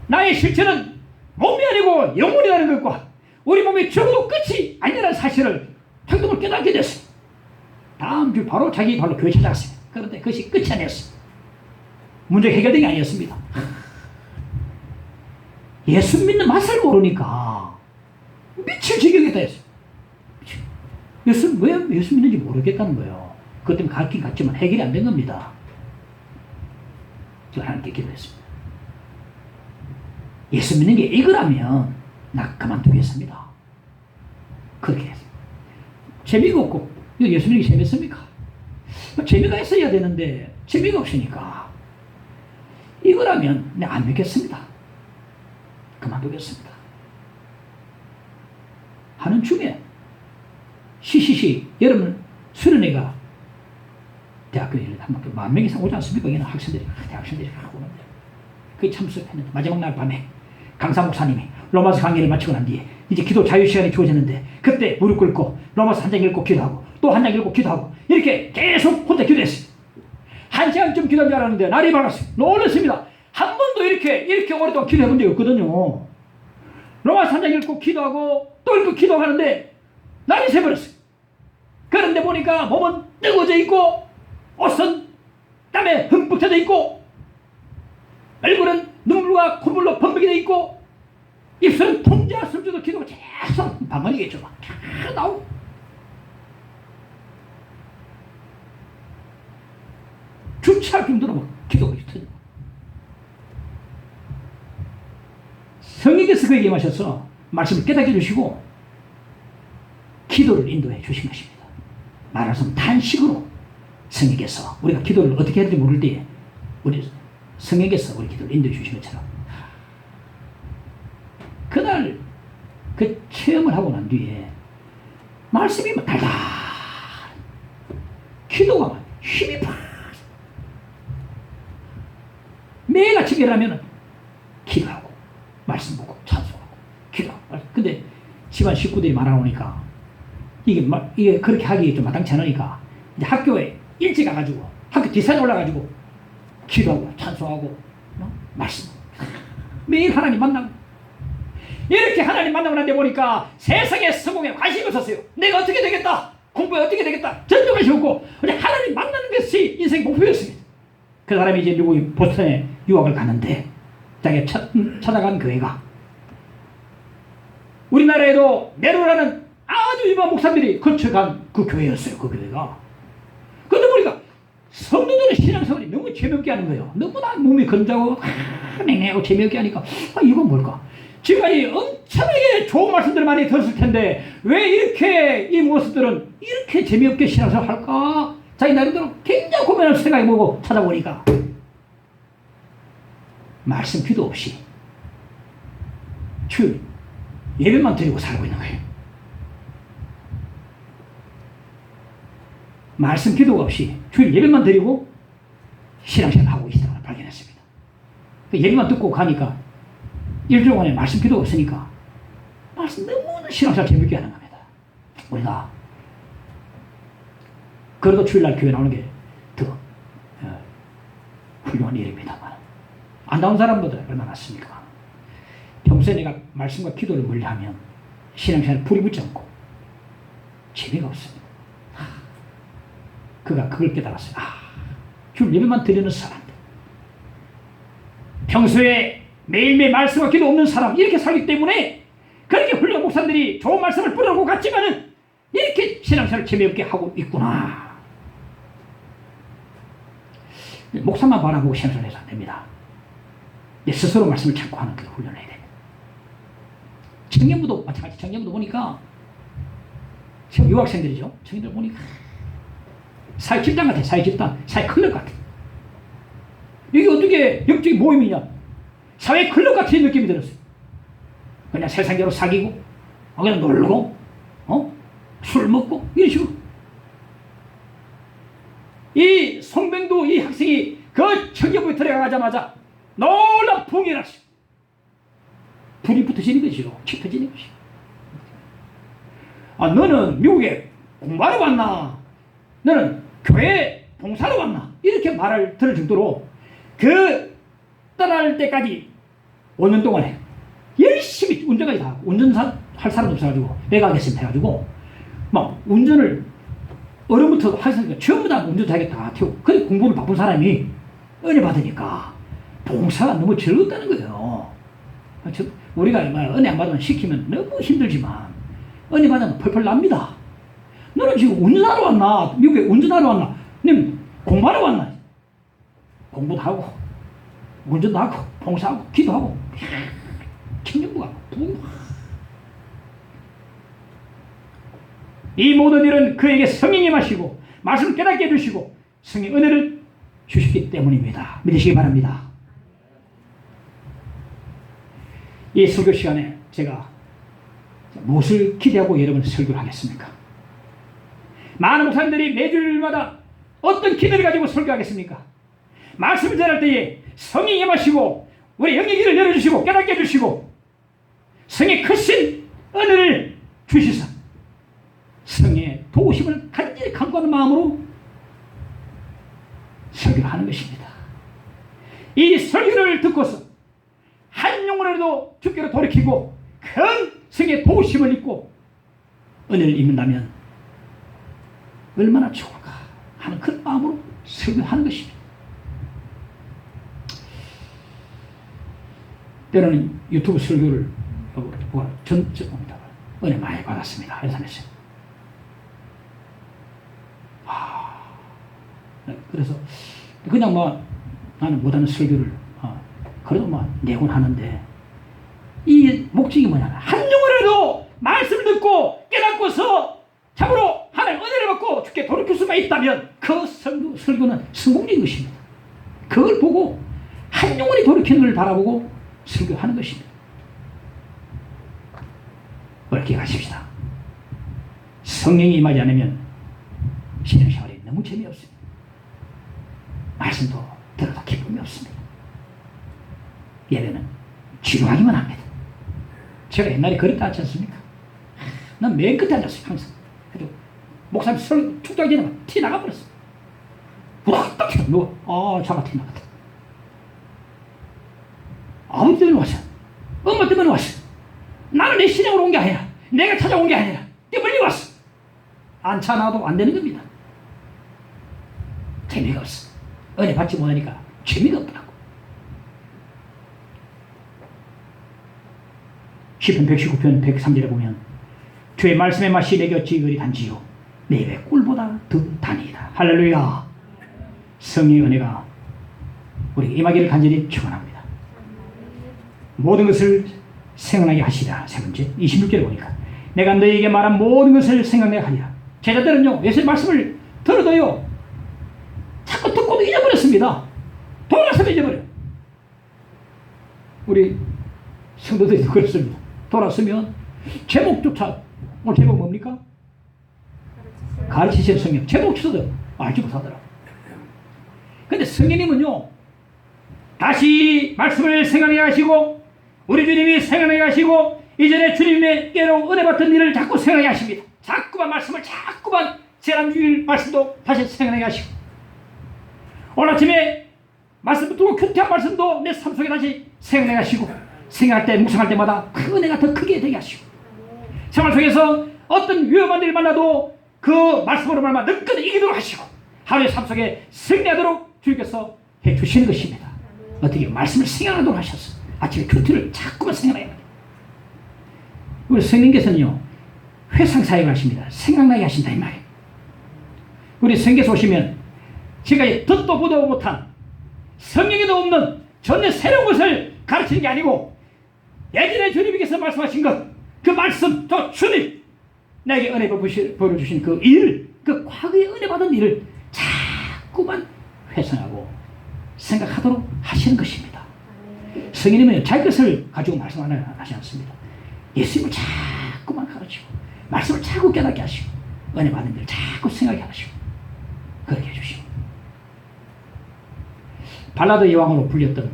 나의 실체는 몸이 아니고 영혼이라는 것과 우리 몸이 죽어도 끝이 아니라는 사실을 행동을 깨닫게 됐어요. 다음 주 바로 자기 발로 교회 찾아갔어요. 그런데 그것이 끝이 아니었어요. 문제 해결된 게 아니었습니다. 예수 믿는 맛을 모르니까 미칠 지경이다 했어요. 왜 예수 믿는지 모르겠다는 거예요. 그것 때문에 갔긴 갔지만 해결이 안 된 겁니다. 저 하나님께 기도했습니다. 예수 믿는 게 이거라면 나 그만두겠습니다. 그렇게 했습니다. 재미가 없고 예수 믿는 게 재밌습니까? 재미가 있어야 되는데 재미가 없으니까 이거라면 내가 안 믿겠습니다. 그만두겠습니다. 하는 중에 시시시 여러분 수련회가 대학교에 한번 10,000명 이상 오지 않습니까? 여기는 학생들이 대학생들이 오는데 그게 참석했는데 마지막 날 밤에 강사 목사님이 로마서 강의를 마치고 난 뒤에 이제 기도 자유시간이 주어졌는데 그때 무릎 꿇고 로마서 한 장 읽고 기도하고 또 한 장 읽고 기도하고 이렇게 계속 혼자 기도했어요. 1시간쯤 기도한 줄 알았는데 날이 밝았어요. 놀랐습니다. 한 번도 이렇게 오랫동안 기도해 본 적이 없거든요. 로마서 한 장 읽고 기도하고 또 읽고 기도하는데 날이 새버렸어요. 그런데 보니까 몸은 뜨거워져 있고 옷은 땀에 흠뻑 젖어 있고 얼굴은 눈물과 콧물로 범벅이 돼 있고 입술은 통제할 수 없어도 기도가 계속 방언이겠죠. 막 계속 나오고 주체할 정도로 막 기도가 터져. 성령께서 그에게 마셔서 말씀을 깨닫게 해주시고 기도를 인도해 주신 것입니다. 말하자면 단식으로 성령께서 우리가 기도를 어떻게 해야 될지 모를 때에 우리 성령께서 우리 기도를 인도해 주신 것처럼 그날 그 체험을 하고 난 뒤에 말씀이 막 달달 기도가 막 힘이 팍 매일 아침에 일어나면 기도하고 말씀 보고 찬송하고 기도하고 근데 집안 식구들이 많아오니까 이게 그렇게 하기 좀 마땅치 않으니까 이제 학교에 일찍 가가지고 학교 뒷산에 올라가지고 기도하고 찬송하고 말씀 매일 하나님 만나고 이렇게 하나님 만나고 난 데 보니까 세상의 성공에 관심이 없었어요. 내가 어떻게 되겠다 공부에 어떻게 되겠다 전혀 관심 없고 하나님 만나는 것이 인생 목표였습니다. 그 사람이 이제 미국 보스턴에 유학을 가는데 자기가 찾아간 교회가 우리나라에도 네로라는 아주 유명한 목사들이 거쳐간 그 교회였어요. 그 교회가. 그런데 보니까 성도들의 신앙생활이 너무 재미없게 하는 거예요. 너무나 몸이 건조하고 냉랭하고 재미없게 하니까 이건 뭘까? 지금까지 엄청나게 좋은 말씀들을 많이 들었을 텐데 왜 이렇게 이 모습들은 이렇게 재미없게 신앙생활 할까? 자기 나름대로 굉장히 고민을 생각해보고 찾아보니까 말씀 기도 없이 주일 예배만 드리고 살고 있는 거예요. 말씀 기도가 없이 주일 예배만 드리고 신앙생활을 하고 있다는 걸 발견했습니다. 예배만 듣고 가니까 일주일 동안에 말씀 기도가 없으니까 말씀 너무나 신앙생활 재밌게 하는 겁니다. 우리가 그래도 주일날 교회 나오는 게 더 훌륭한 일입니다만 안 나온 사람보다 얼마나 많습니까? 평소에 내가 말씀과 기도를 멀리하면 신앙생활에 불이 붙지 않고 재미가 없습니다. 그가 그걸 깨달았어요. 주일 예배만 드리는 사람들 평소에 매일매일 말씀과 기도 없는 사람 이렇게 살기 때문에 그렇게 훌륭한 목사들이 좋은 말씀을 뿌려놓고 갔지만은 이렇게 신앙생활을 재미없게 하고 있구나. 목사만 바라보고 신앙생활을 해서 안 됩니다. 스스로 말씀을 찾고 하는 그 훈련을 해야 됩니다. 청년부도 마찬가지. 청년부도 보니까 지금 유학생들이죠. 청년들 보니까 사회 집단 같아. 사회 집단, 사회 클럽 같아. 이게 어떻게 영적인 모임이냐? 사회 클럽 같은 느낌이 들었어요. 그냥 세상적으로 사귀고, 그냥 놀고, 술 먹고 이런 식으로. 이 송병도 이 학생이 그 청년부에 들어가자마자 놀란 붕이 났어요. 불이 붙어지는 것이요. 치 터지는 것이요. 너는 미국에 공부하러 왔나? 너는 교회 봉사로 왔나? 이렇게 말을 들을 정도로 그 떠날 때까지 5년 동안에 열심히 운전까지 다 하고 운전사 할 사람도 없어가지고 내가 하겠습니다 해가지고 막 운전을 어른부터 하셨으니까 전부 다 운전자에게 다 태우고 그래 공부를 바쁜 사람이 은혜 받으니까 봉사가 너무 즐겁다는 거예요. 우리가 은혜 안 받으면 시키면 너무 힘들지만 은혜 받으면 펄펄 납니다. 너는 지금 운전하러 왔나? 미국에 운전하러 왔나? 님 공부하러 왔나? 공부도 하고 운전도 하고 봉사하고 기도하고 청년부가 부흥. 이 모든 일은 그에게 성령이 임하시고 말씀을 깨닫게 해주시고 성령 은혜를 주시기 때문입니다. 믿으시기 바랍니다. 이 설교 시간에 제가 무엇을 기대하고 여러분 설교를 하겠습니까? 많은 목사님들이 매주일마다 어떤 기대를 가지고 설교하겠습니까? 말씀을 전할 때에 성령이 임하시고 우리 영의 길을 열어주시고 깨닫게 해주시고 성의 크신 은혜를 주시사 성의 도우심을 간절히 간구하는 마음으로 설교를 하는 것입니다. 이 설교를 듣고서 한 영혼이라도 주께로 돌이키고 큰 성의 도우심을 입고 은혜를 입는다면 얼마나 좋을까 하는 그런 마음으로 설교하는 것입니다. 때로는 유튜브 설교를 전적입니다. 은혜 많이 받았습니다. 일산에서. 그래서 그냥 뭐 나는 못하는 설교를 그래도 뭐 내곤 하는데 이 목적이 뭐냐면 한 영혼이라도 말씀을 듣고 깨닫고서 참으로 하나님 은혜를 받고 주께 돌이킬 수만 있다면 그 설교는 성공적인 것입니다. 그걸 보고 한 영혼이 돌이키는 걸 바라보고 설교하는 것입니다. 옳게 가십시다. 성령이 임하지 않으면 신앙생활이 너무 재미없습니다. 말씀도 들어도 기쁨이 없습니다. 예배는 지루하기만 합니다. 제가 옛날에 그랬다 하지 않습니까? 난 맨 끝에 앉았어요. 항상. 그래도 목사님 축도하기 전에 티 나가버렸어. 후닥닥 튀어 누워. 차가 티 나갔다. 아버지 때문에 왔어. 엄마 때문에 왔어. 나는 내 신앙으로 온 게 아니라 내가 찾아온 게 아니라 떼벌리 왔어. 안 차나도 안 되는 겁니다. 재미가 없어. 은혜 받지 못하니까 재미가 없더라고. 시편 119편 103절에 보면 주의 말씀의 맛이 내 곁이 그리 단지요 내 입에 꿀보다 더 단이다. 할렐루야. 성령의 은혜가 우리 임하기를 간절히 축원합니다. 모든 것을 생각나게 하시라. 세 번째 26절에 보니까 내가 너희에게 말한 모든 것을 생각나게 하리라. 제자들은요 예수의 말씀을 들어도요 자꾸 듣고도 잊어버렸습니다. 돌아서면 잊어버려요. 우리 성도들도 그렇습니다. 돌아서면 제목조차 오늘 제목 뭡니까? 가르치실 성령. 제목조차도 알지 못하더라고요. 근데 성령님은요 다시 말씀을 생각나게 하시고 우리 주님이 생각나게 하시고 이전에 주님께로 은혜 받던 일을 자꾸 생각나게 하십니다. 자꾸만 말씀을 자꾸만 지난주일 말씀도 다시 생각나게 하시고 오늘 아침에 말씀 듣고 큐티한 말씀도 내 삶 속에 다시 생각나게 하시고 생각할 때 묵상할 때마다 그 은혜가 더 크게 되게 하시고 생활 속에서 어떤 위험한 일을 만나도 그 말씀으로 말마 능끈히 이기도록 하시고 하루의 삶 속에 승리하도록 주님께서 해주시는 것입니다. 어떻게 말씀을 생각하도록 하셔서 아침에 큐티를 자꾸만 생각나게 합니다. 우리 성령께서는요 회상사역을 하십니다. 생각나게 하신다 이 말이에요. 우리 성경에서 오시면 제가 듣도 보도 못한 성경에도 없는 전혀 새로운 것을 가르치는 게 아니고 예전에 주님께서 말씀하신 것 그 말씀 저 주님 내게 은혜 보여주신 그 일을 그 과거에 은혜 받은 일을 자꾸만 회상하고 생각하도록 하시는 것입니다. 성령님은 자기 것을 가지고 말씀 안 하지 않습니다. 예수님을 자꾸만 가르치고 말씀을 자꾸 깨닫게 하시고 은혜 받은 일을 자꾸 생각하게 하시고 그렇게 해주시고 발라드 여왕으로 불렸던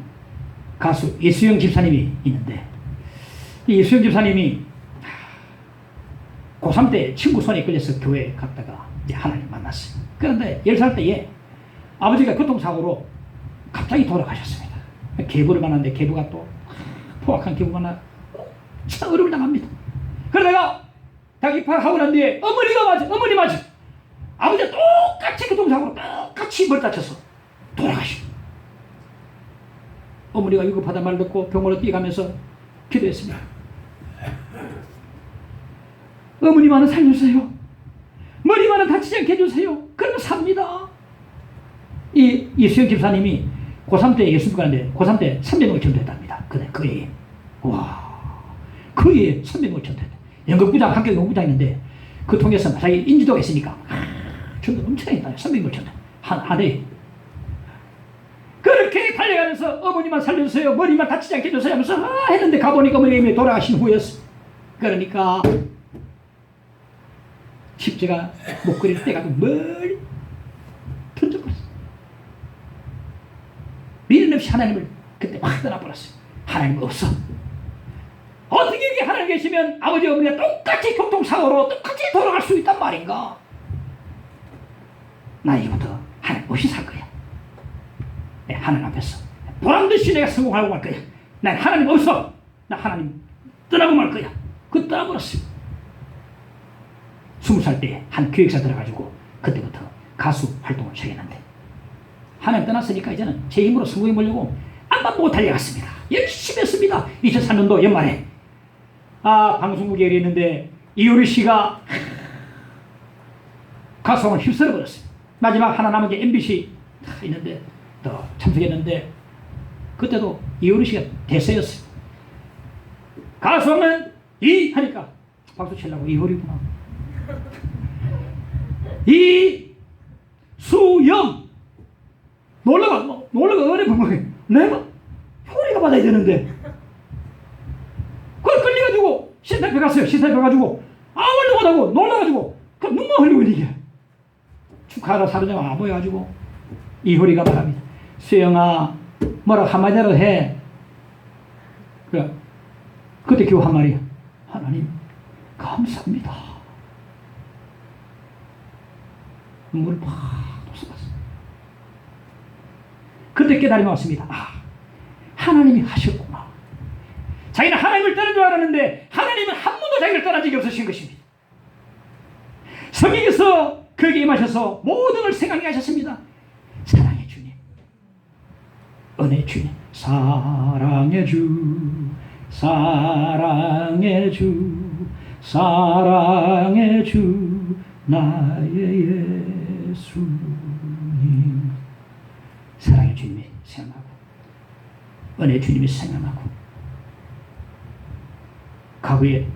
가수 이수영 집사님이 있는데 이 이수영 집사님이 고3 때 친구 손에 끌려서 교회에 갔다가 하나님 만났어요. 그런데 10살 때에 아버지가 교통사고로 갑자기 돌아가셨습니다. 계부를 만났는데 계부가 또 포악한 계부가 나 참 어려움을 당합니다. 그러다가 딱 입학하고 난 뒤에 어머니 맞아 아버지가 똑같이 교통사고로 똑같이 머리 다쳐서 돌아가시고 어머니가 위급하다 말 듣고 병원으로 뛰어가면서 기도했습니다. 어머니만은 살려주세요. 머리만은 다치지 않게 해주세요. 그러면 삽니다. 이수영 집사님이 고3 때 예수님 가는데 고3 때 300명을 전도했답니다. 그래, 그 해에. 와, 그 해에 300명을 전도했다. 연극부장, 학교 연극부장인데 그 통해서 자기 인지도가 있으니까 전도 엄청 했다. 300명을 전도. 한 해에. 그렇게 달려가면서 어머니만 살려주세요. 머리만 다치지 않게 해주세요 하면서 했는데 가보니까 어머님이 돌아가신 후였어. 그러니까 십자가 목걸이를 떼가지고 멀리 던져버렸어. 미련 없이 하나님을 그때 확 떠나버렸어요. 하나님 없어. 어떻게 이렇게 하나님 계시면 아버지 어머니가 똑같이 교통사고로 똑같이 돌아갈 수 있단 말인가? 나 이거부터 하나님 없이 살 거야. 내 하나님 앞에서 보란듯이 내가 성공하고 말 거야. 난 하나님 없어. 나 하나님 떠나고 말 거야. 그 떠나버렸어요. 20살 때 한 기획사 들어가지고 그때부터 가수 활동을 시작했는데 하나님 떠났으니까 이제는 제 힘으로 성공해 보려고 앞만 보고 달려갔습니다. 열심히 했습니다. 2003년도 연말에 방송국에 있는데 이효리 씨가 가수왕을 휩쓸어 버렸어요. 마지막 하나 남은 게 MBC 있는데 또 참석했는데 그때도 이효리 씨가 대세였어요. 가수왕은 이 하니까 박수 치려고 이효리구나. 이수영 놀러가 어디 분명해. 내가 효리가 받아야 되는데 그걸 끌려가지고 시사협회 갔어요. 시사협회 가지고 아무 말도 못하고 놀라가지고 그 눈만 흘리고 이게 축하하러 사르자마 모여가지고 이효리가 말합니다. 수영아 뭐라 한마디로 해. 그래 그때 겨우 한 말이야. 하나님 감사합니다. 눈물을 팍 쏟았어. 그때 깨달음이 왔습니다. 하나님이 하셨구나. 자기는 하나님을 떠난 줄 알았는데 하나님은 한 번도 자기를 떠난 적이 없으신 것입니다. 성경에서 그에게 임하셔서 모든 걸 생각해 하셨습니다. 사랑의 주님, 은혜 주님, 사랑의 주, 사랑의 주, 사랑의 주, 나의 예수님. 사랑의 주님이 생각나고 은혜 주님이 생각나고 과거에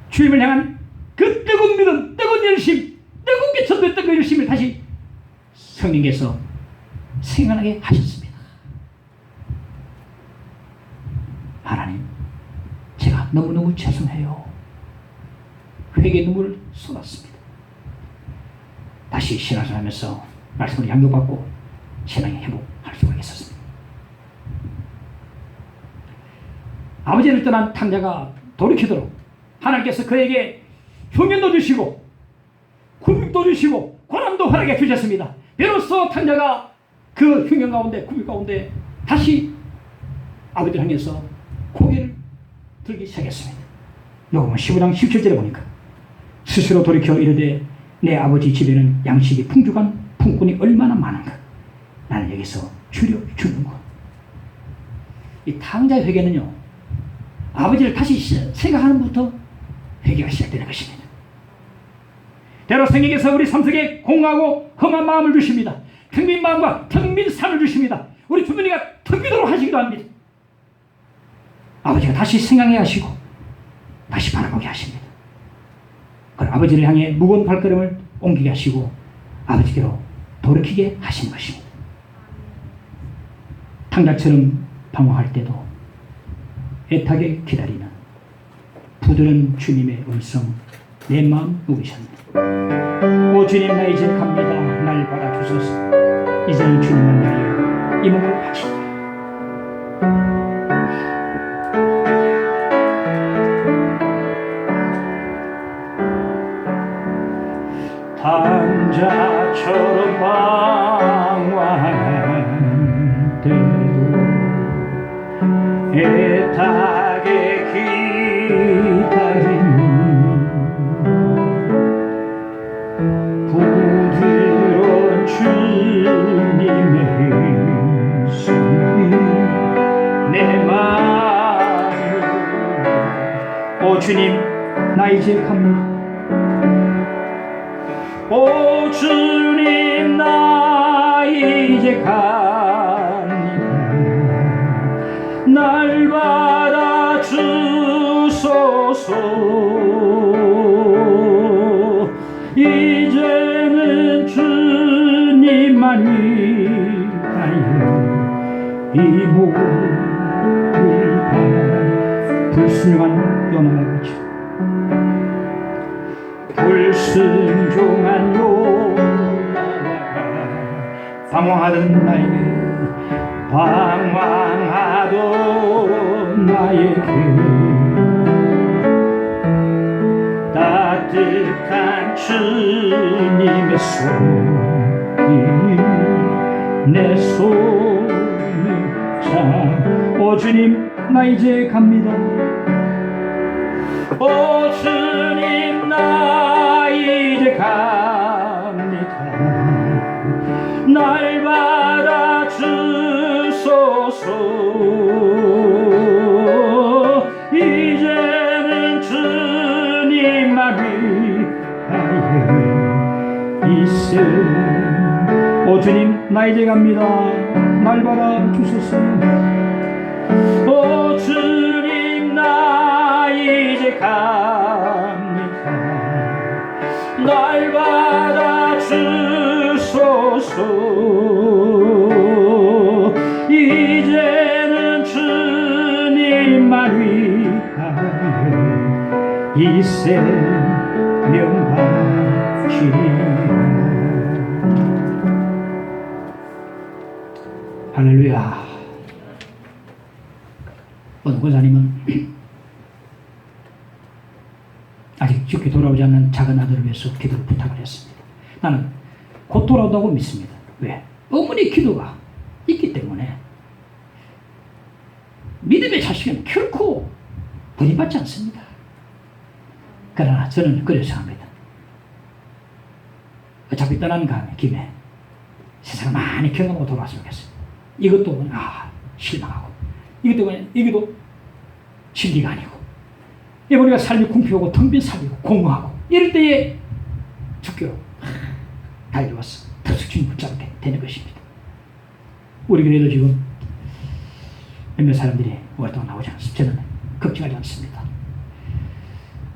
주님을 향한 그 뜨거운 믿음, 뜨거운 열심, 뜨겁게 전도했던 그 열심을 다시 성령께서 생각나게 하셨습니다. 하나님, 제가 너무너무 죄송해요. 회개 눈물을 쏟았습니다. 다시 신앙생활하면서 말씀을 양육받고 신앙이 회복할 수가 있었습니다. 아버지를 떠난 탕자가 돌이키도록 하나님께서 그에게 흉년도 주시고 굶도 주시고 고난도 허락해 주셨습니다. 비로소 탕자가 그 흉년 가운데 굶 가운데 다시 아버지를 향해서 고개를 들기 시작했습니다. 요금은 15장 17절에 보니까 스스로 돌이켜 이르되 내 아버지 집에는 양식이 풍족한 품꾼이 얼마나 많은가. 나는 여기서 줄여주는가. 이 탕자의 회개는요, 아버지를 다시 생각하는 것부터 회개가 시작되는 것입니다. 때로 성령께서 우리 삶 속에 공하고 험한 마음을 주십니다. 텅 빈 마음과 텅 빈 삶을 주십니다. 우리 주머니가 텅 비도록 하시기도 합니다. 아버지가 다시 생각해 하시고 다시 바라보게 하십니다. 그럼 아버지를 향해 무거운 발걸음을 옮기게 하시고 아버지께로 돌이키게 하시는 것입니다. 탕자처럼 방황할 때도 애타게 기다리는 부드러운 주님의 음성 내 마음 누리셨네. 오 주님, 나 이제 갑니다. 날 받아주소서. 이제는 주님만 위하여 이 몸을 바치자. 탕자처럼 방황한 때도 애타게 기다리는 부드러운 주님의 손이 내 마음을 오 주님, 나 이제 갑니다. 오 주님, 나 이제 이제 갑니다. 날 받아주소서. 이제는 주님만 위하여 이 몸을 불순종한 요나가죠. 불순종한 요나가 방황하던 나에게 따뜻한 주님의 손이 내 손을 잡. 주님, 나 이제 갑니다. 주님, 나 이제 갑니다. 날 받아주소서. 이제는 주님만 위하여 이 생. 주님, 나 이제 갑니다. 날 받아주소서. 주님, 나 이제 갑니다. 날 받아주소서. 이제는 주님만 위하여 이 생명 바치리라. 할렐루야. 어느 권사님은 아직 죽게 돌아오지 않는 작은 아들을 위해서 기도를 부탁을 했습니다. 나는 곧 돌아온다고 믿습니다. 왜? 어머니 기도가 있기 때문에. 믿음의 자식은 결코 버림받지 않습니다. 그러나 저는 그래서 합니다. 어차피 떠나는 김에 세상을 많이 경험하고 돌아왔으면 좋겠어요. 이것도 실망하고, 이것도 진리가 아니고, 우리가 삶이 궁핍하고 텅 빈 삶이고 공허하고 이럴 때에 주께로 달려와서 털썩 주님 붙잡게 되는 것입니다. 우리 교회도 지금 몇몇 사람들이 오랫동안 나오지 않습니다. 저는 걱정하지 않습니다.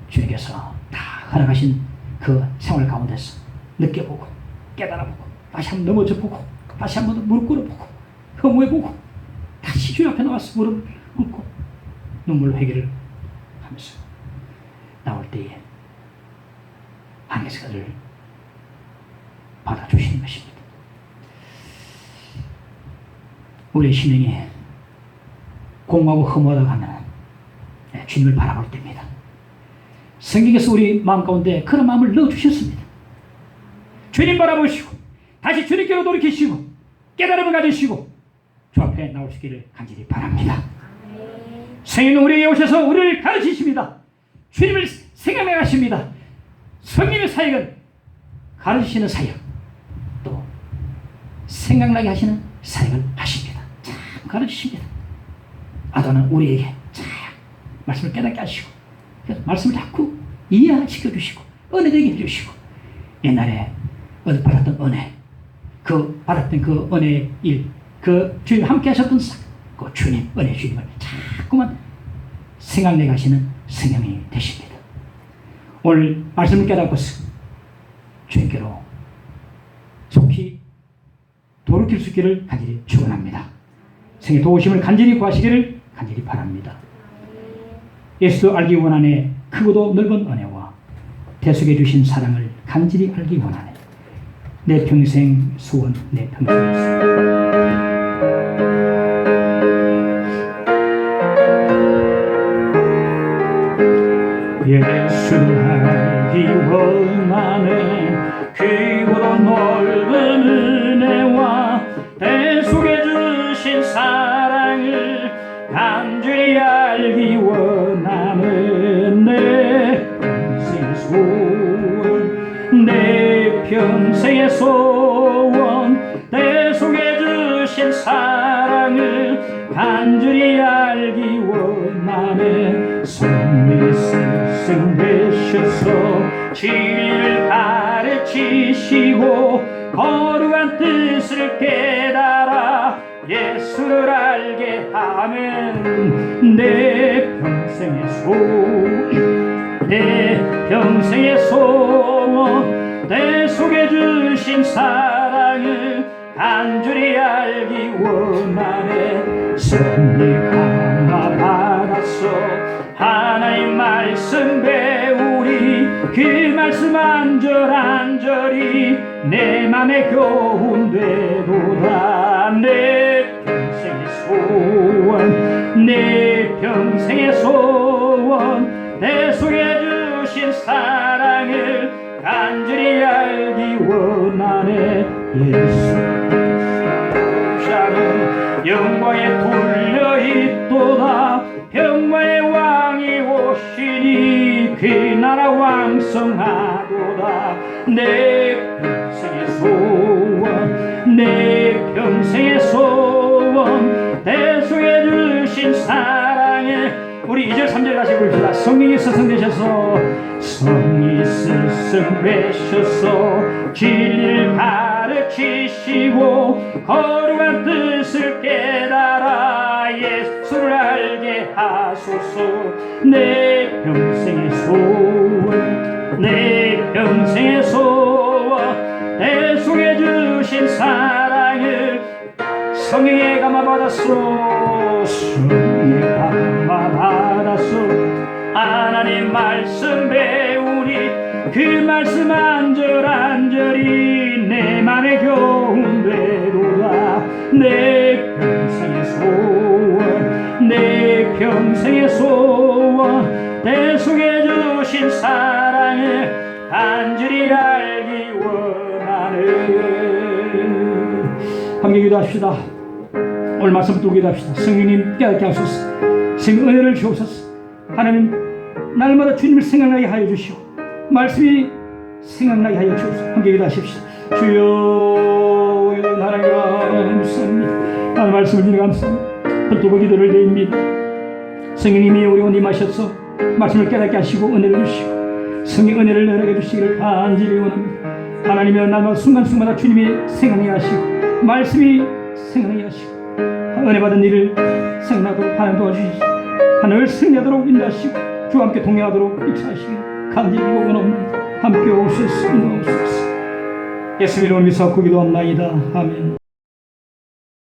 주님께서 다 허락하신 그 생활 가운데서 느껴보고 깨달아보고 다시 한번 넘어져보고 다시 한번 무릎 꿇어보고 허무해보고 다시 주님 앞에 나와서 무릎 꿇고 눈물로 회개를 하면서 나올 때에 하나님께서 그를 받아주시는 것입니다. 우리의 신앙이 공허하고 허무하다 하면 주님을 바라볼 때입니다. 성경에서 우리 마음 가운데 그런 마음을 넣어주셨습니다. 주님 바라보시고 다시 주님께로 돌이키시고 깨달음을 가지시고 주 앞에 나올 수 있기를 간절히 바랍니다. 성령은 우리에게 오셔서 우리를 가르치십니다. 주님을 생각해 가십니다. 성령의 사역은 가르치시는 사역, 또 생각나게 하시는 사역을 하십니다. 참 가르치십니다. 아도는 우리에게 참 말씀을 깨닫게 하시고 말씀을 자꾸 이해시켜 주시고 은혜되게 해주시고 옛날에 받았던 은혜, 받았던 그 은혜의 일, 그 주님 함께 하셨던 그 주님, 은혜 주님을 자꾸만 생각내 가시는 성령이 되십니다. 오늘 말씀을 깨닫고서 주님께로 속히 돌이킬 수 있기를 간절히 축원합니다. 성의 도우심을 간절히 구하시기를 간절히 바랍니다. 예수도 알기 원하네. 크고도 넓은 은혜와 대속해 주신 사랑을 간절히 알기 원하네. 내 평생 소원, 내 평생 소원. 예수를 알기 원하네. 크고도 넓은 은혜와 대속해 주신 사랑을 간절히 알기 원하는 내 평생의 소원, 내 평생의 소원, 대속해 주신 사랑을 간절히 알기 원하네. 성령의 스승 되셔서 진리를 가르치시고 거룩한 뜻을 깨달아 예수를 알게 하면 내 평생의 소원 내 속에 주신 사랑을 간절히 알기 원하네. 승리 감화 받았어 하나님 말씀 배우리 그 말씀 안절안절히 내 맘에 교훈되도다. 내 평생의 소원 내 속에 주신 사랑을 간절히 알기 원하네. 예수 자는 영광에 둘려있도다. 평화의 왕이 오시니 그 나라 왕성하도다. 내 평생의 소원 내 속에 주신 사랑에 우리 2절 3절 다시 부릅시다. 성령이 스승되셔서 스승되셔서 진리를 가르치시고 거룩한 뜻을 깨달아 예수를 알게 하소서. 내 평생의 소원 내 속에 주신 사랑을 성령의 감화 받았소. 하나님 말씀 배우니 그 말씀 안절안절히 내 맘에 교훈되도다. 내 평생의 소원 내 속에 주신 사랑을 간절히 알기 원하네. 함께 기도합시다. 오늘 말씀 또 기도합시다. 성령님 깨닫게 하소서. 성령 은혜를 주옵소서. 하나님 날마다 주님을 생각나게 하여 주시오. 말씀이 생각나게 하여 주옵소서. 함께 기도하십시오. 주여 하나님 감사합니다. 하나님 말씀을 주님 감사합니다. 헛두고 기도를 드립니다. 성령님이 우리 오늘 임하셔서 말씀을 깨닫게 하시고 은혜를 주시고 성령 은혜를 내게 주시기를 간절히 원합니다. 하나님의 날마다 순간순간마다 주님이 생각나게 하시고 말씀이 생각나게 하시고 은혜 받은 일을 생각나도록 하나님 도와주시고 하늘을 승리하도록 인도하시고 주와 함께 동행하도록 역사하시길 간절히 원합니다. 함께 오소서. 예수님 이름으로 믿사옵고 기도합나이다. 아멘.